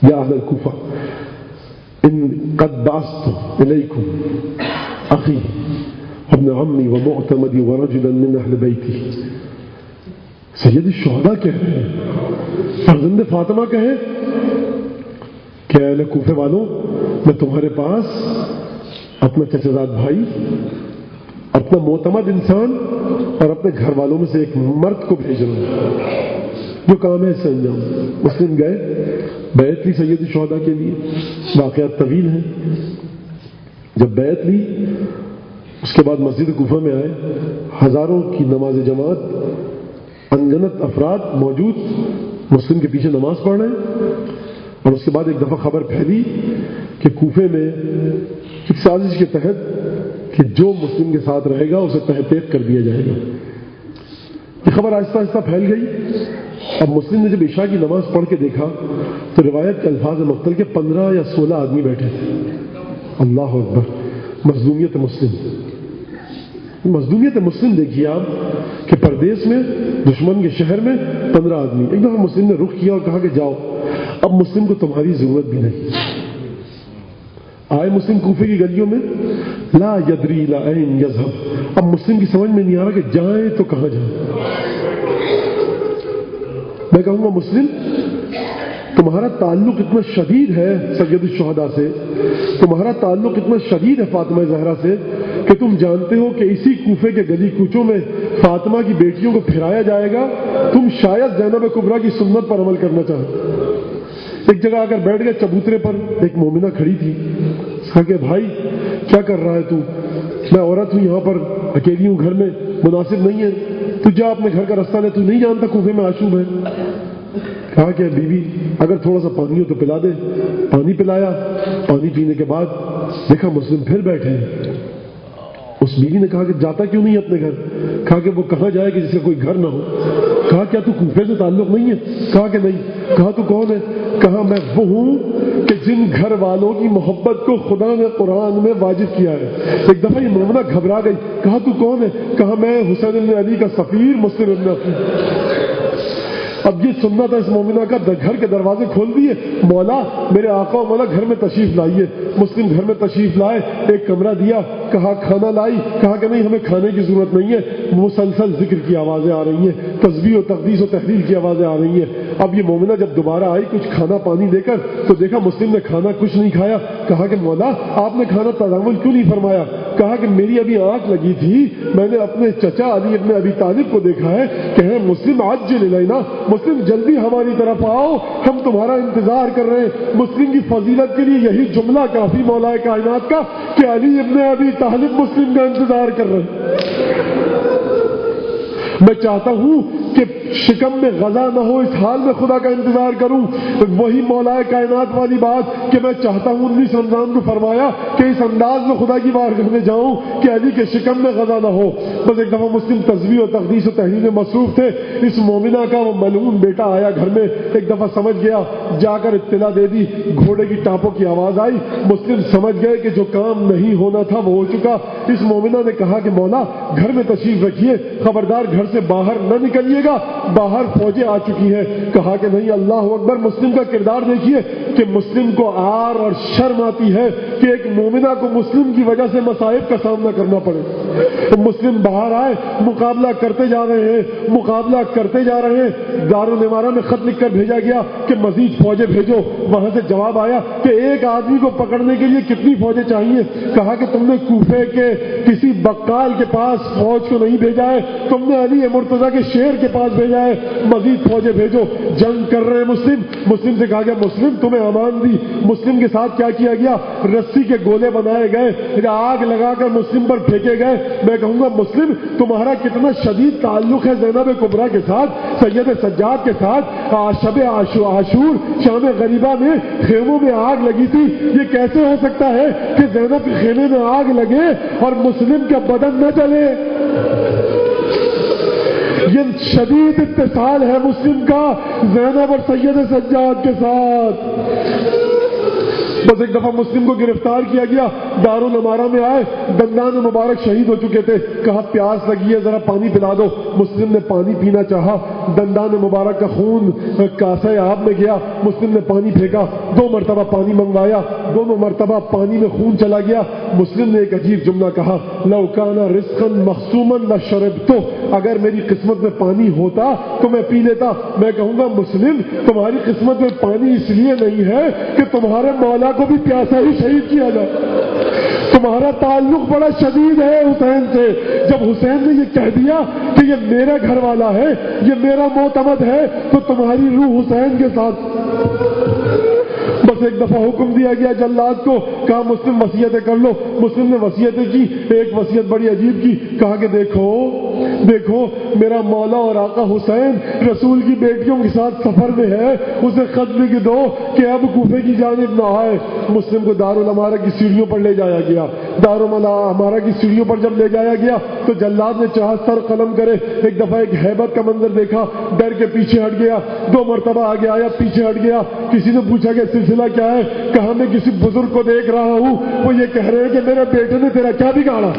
یا اہل کوفہ ان قد بعثت الیکم اخی ابن عمی ومعتمدی ورجلا من اہل بیتی. سید الشہداء کہہ رہے ہیں, فرزند فاطمہ کہیں کہ اہل کوفے والوں, میں تمہارے پاس اپنا چچا زاد بھائی, اپنا معتمد انسان اور اپنے گھر والوں میں سے ایک مرد کو بھیج رہا ہوں, جو کام ہے اس سے انجام. مسلم گئے, بیعت لی سید الشہداء کے لیے. واقعات طویل ہیں. جب بیعت لی اس کے بعد مسجد کوفہ میں آئے, ہزاروں کی نماز جماعت, انگنت افراد موجود مسلم کے پیچھے نماز پڑھ رہے ہیں. اور اس کے بعد ایک دفعہ خبر پھیلی کہ کوفے میں ایک سازش کے تحت کہ جو مسلم کے ساتھ رہے گا اسے تحقیق کر دیا جائے گا. یہ خبر آہستہ آہستہ پھیل گئی. اب مسلم نے جب عشاء کی نماز پڑھ کے دیکھا تو روایت کے الفاظ مختلف کے 15 یا 16 آدمی بیٹھے تھے. اللہ اکبر, مظلومیت مسلم. مظلومیت مسلم دیکھیے آپ کہ پردیس میں دشمن کے شہر میں 15 آدمی. ایک دفعہ مسلم نے رخ کیا اور کہا کہ جاؤ, اب مسلم کو تمہاری ضرورت بھی نہیں. آئے مسلم کوفے کی گلیوں میں, لا یدری لا این یذهب. اب مسلم کی سمجھ میں نہیں آ رہا کہ جائیں تو کہاں جائیں. میں کہوں گا مسلم, تمہارا تعلق اتنا شدید ہے سید الشہداء سے, تمہارا تعلق اتنا شدید ہے فاطمہ زہرا سے کہ تم جانتے ہو کہ اسی کوفے کے گلی کوچوں میں فاطمہ کی بیٹیوں کو پھرایا جائے گا. تم شاید زینب کبریٰ کی سنت پر عمل کرنا چاہو. ایک جگہ آ کر بیٹھ گئے چبوترے پر, ایک مومنہ کھڑی تھی. کہا کہ بھائی کیا کر رہا ہے تو؟ میں عورت ہوں, یہاں پر اکیلی ہوں, گھر میں مناسب نہیں ہے, تو جا اپنے گھر کا رستہ لے, تو نہیں جانتا کوفے میں آشوب ہے. کہا کہ بیوی اگر تھوڑا سا پانی ہو تو پلا دے. پانی پلایا. پانی پینے کے بعد دیکھا مسلم پھر بیٹھے ہیں. اس بیوی نے کہا کہ جاتا کیوں نہیں اپنے گھر؟ کہا کہ وہ کہاں جائے کہ جس کا کوئی گھر نہ ہو. کہا کیا تو کوفے سے تعلق نہیں ہے؟ کہا کہ نہیں. کہا تو کون ہے؟ کہا میں وہ ہوں کہ جن گھر والوں کی محبت کو خدا نے قرآن میں واجب کیا ہے. ایک دفعہ یہ مومنہ گھبرا گئی. کہا تو کون ہے؟ کہا میں حسین بن علی کا سفیر مسلم ابن عقیل. اب یہ سننا تھا اس مومنہ کا, گھر کے دروازے کھول دیے. مولا میرے آقا و مولا گھر میں تشریف لائیے. مسلم گھر میں تشریف لائے, ایک کمرہ دیا, کہا کھانا لائی. کہا کہ نہیں ہمیں کھانے کی ضرورت نہیں ہے. مسلسل ذکر کی آوازیں آ رہی ہیں, تسبیح و تقدیس و تحلیل کی آوازیں آ رہی ہیں. اب یہ مومنہ جب دوبارہ آئی کچھ کھانا پانی دے کر تو دیکھا مسلم نے کھانا کچھ نہیں کھایا. کہا کہ مولا آپ نے کھانا تناول کیوں نہیں فرمایا؟ کہا کہ میری ابھی آنکھ لگی تھی, میں نے اپنے چچا علی ابن ابی طالب کو دیکھا ہے کہ مسلم عجل الینا, مسلم جلدی ہماری طرف آؤ, ہم تمہارا انتظار کر رہے ہیں. مسلم کی فضیلت کے لیے یہی جملہ کافی مولا کائنات کا کہ علی ابن ابی طالب مسلم کا انتظار کر رہے ہیں. میں چاہتا ہوں کہ شکم میں غذا نہ ہو, اس حال میں خدا کا انتظار کروں. وہی مولا کائنات والی بات کہ میں چاہتا ہوں 19 رمضان کو فرمایا کہ اس انداز میں خدا کی بارگاہ میں جاؤں کہ علی کے شکم میں غذا نہ ہو. بس ایک دفعہ مسلم تسبیح و تقدیس و تحلیل میں مصروف تھے. اس مومنہ کا وہ ملعون بیٹا آیا گھر میں, ایک دفعہ سمجھ گیا, جا کر اطلاع دے دی. گھوڑے کی ٹانپوں کی آواز آئی. مسلم سمجھ گئے کہ جو کام نہیں ہونا تھا وہ ہو چکا. اس مومنہ نے کہا کہ مولا گھر میں تشریف رکھیے, خبردار گھر سے باہر نہ نکلیے گا, باہر فوجیں آ چکی ہیں. کہا کہ نہیں, اللہ اکبر. مسلم کا کردار دیکھیے کہ مسلم کو آر اور شرم آتی ہے کہ کہ ایک مومنہ کو مسلم کی وجہ سے مصائب کا سامنا کرنا پڑے. تو مسلم باہر آئے, مقابلہ کرتے جا رہے ہیں. دارالامارہ میں خط لکھ کر بھیجا گیا کہ مزید فوجیں بھیجو. وہاں سے جواب آیا کہ ایک آدمی کو پکڑنے کے لیے کتنی فوجیں چاہیے؟ کہا کہ تم نے کوفے کے کسی بقال کے پاس فوج کو نہیں بھیجا ہے, تم نے علی مرتضیٰ کے شیر کے پاس بھیجا ہے, مزید فوجیں بھیجو. جنگ کر رہے ہیں مسلم سے کہا گیا مسلم تمہیں امان دی. مسلم کے ساتھ کیا کیا گیا؟ رسی کے گولے بنائے گئے, آگ لگا کر مسلم پر پھینکے گئے. میں کہوں گا مسلم تمہارا کتنا شدید تعلق ہے زینب کبریٰ کے ساتھ, سید سجاد کے ساتھ. شب عاشور شام غریبہ میں خیموں میں آگ لگی تھی. یہ کیسے ہو سکتا ہے کہ زینب کے خیمے میں آگ لگے اور مسلم کا بدن نہ جلے؟ یہ شدید اتصال ہے مسلم کا زینب اور سید سجاد کے ساتھ. بس ایک دفعہ مسلم کو گرفتار کیا گیا, دارالامارہ میں آئے, دندان مبارک شہید ہو چکے تھے. کہا پیاس لگی ہے ذرا پانی پلا دو. مسلم نے پانی پینا چاہا, دندان مبارک کا خون کاسے آب میں گیا. مسلم نے پانی پھینکا, 2 مرتبہ پانی منگوایا, دونوں مرتبہ پانی میں خون چلا گیا. مسلم نے ایک عجیب جملہ کہا, لو کان رزقا مخصوما لشربتو, اگر میری قسمت میں پانی ہوتا تو میں پی لیتا. میں کہوں گا مسلم تمہاری قسمت میں پانی اس لیے نہیں ہے کہ تمہارے مولا کو بھی پیاسا ہی شہید کیا جائے. تمہارا تعلق بڑا شدید ہے حسین سے. جب حسین نے یہ کہہ دیا کہ یہ میرا گھر والا ہے, یہ میرا معتمد ہے, تو تمہاری روح حسین کے ساتھ. بس ایک دفعہ حکم دیا گیا جلاد کو, کہا مسلم وصیتیں کر لو. مسلم نے وصیتیں کی. ایک وصیت بڑی عجیب کی, کہا کہ دیکھو میرا مولا اور آقا حسین رسول کی بیٹیوں کے ساتھ سفر میں ہے, اسے خط لکھ دو کہ اب کوفے کی جانب نہ آئے. مسلم کو دارالامارہ کی سیڑھیوں پر لے جایا گیا. دارالامارہ کی سیڑھیوں پر جب لے جایا گیا تو جلاد نے چاہا سر قلم کرے. ایک دفعہ ایک ہیبت کا منظر دیکھا, ڈر کے پیچھے ہٹ گیا. 2 مرتبہ آگے آیا, پیچھے ہٹ گیا. کسی نے پوچھا کہ سلسلہ کیا ہے؟ کہا میں کسی بزرگ کو دیکھ رہا ہوں, وہ یہ کہہ رہے ہیں کہ میرے بیٹے نے تیرا کیا بگاڑا,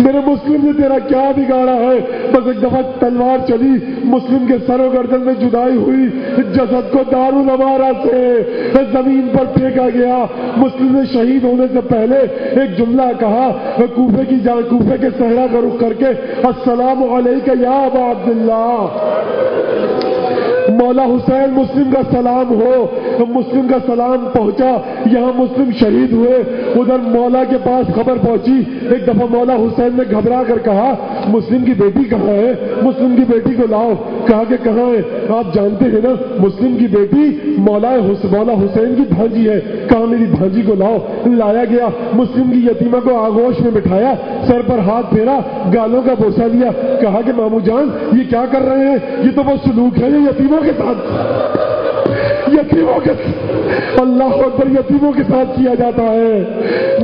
میرے مسلم نے تیرا کیا بگاڑا ہے. بس ایک دفعہ تلوار چلی, مسلم کے سر و گردن میں جدائی ہوئی, جسد کو دارالامارہ سے زمین پر پھینکا گیا. مسلم نے شہید ہونے سے پہلے ایک جملہ کہا, کوفے کے صحرا کا رخ کر کے, السلام علیکہ یا ابا عبداللہ. مولا حسین مسلم کا سلام ہو. مسلم کا سلام پہنچا, یہاں مسلم شہید ہوئے. ادھر مولا کے پاس خبر پہنچی. ایک دفعہ مولا حسین نے گھبرا کر کہا مسلم کی بیٹی کہاں ہے, مسلم کی بیٹی کو لاؤ. کہا کہ کہاں ہے؟ آپ جانتے ہیں نا مسلم کی بیٹی مولا حسین کی بھانجی ہے. کہا میری بھانجی کو لاؤ. لایا گیا. مسلم کی یتیمہ کو آغوش میں بٹھایا, سر پر ہاتھ پھیرا, گالوں کا بوسہ دیا. کہا کہ مامو جان یہ کیا کر رہے ہیں؟ یہ تو وہ سلوک ہے یہ یتیموں کے ساتھ, اللہ اکبر, یتیموں کے ساتھ کیا جاتا ہے.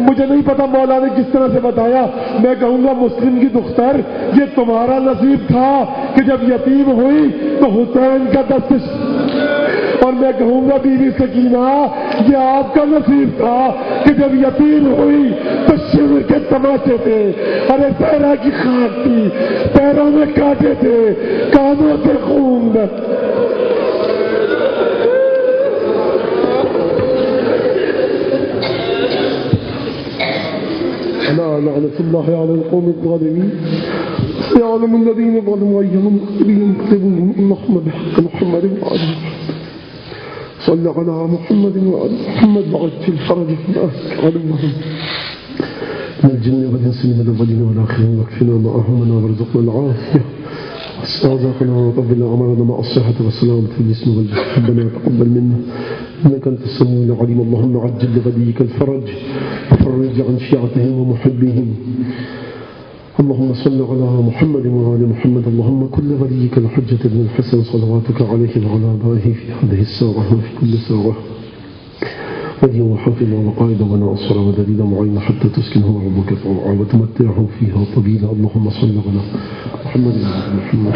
مجھے نہیں پتا مولا نے کس طرح سے بتایا. میں کہوں گا مسلم کی دختر یہ تمہارا نصیب تھا کہ جب یتیم ہوئی تو حسین کا دست, اور میں کہوں گا بیوی سکینہ یہ آپ کا نصیب تھا کہ جب یتیم ہوئی تو شمر کے تماچے تھے. ارے پیرا کی خاک تھی, پیروں میں کانٹے تھے, کانوں سے خون. لعنة الله على القوم الظالمين يعلم الذين ظلموا أيهم ينقلبون اللهم بحق محمد وعلى صل على محمد وعلى محمد وعجل فرجهم عدوهم من الجن والإنس من الأولين والآخرين واكفنا معهم وارزقنا العافية واسترزقنا وقبل أعمالنا مع الصحة والسلامة في الجسم والجسد. ربنا تقبل منا إنك أنت السميع العليم. اللهم عجل لوليك الفرج وفرج عن شيعتهم ومحبيهم. اللهم صل على محمد وعلى محمد. اللهم كل وليك الحجة بن الحسن صلواتك عليه وعلى آبائه في هذه الساعة وفي كل ساعة ولي وحافظ وقائد وناصر ودليل معين حتى تسكنه ربك طوعا وتمتعه فيها طويلا. اللهم صل على محمد وعلى محمد.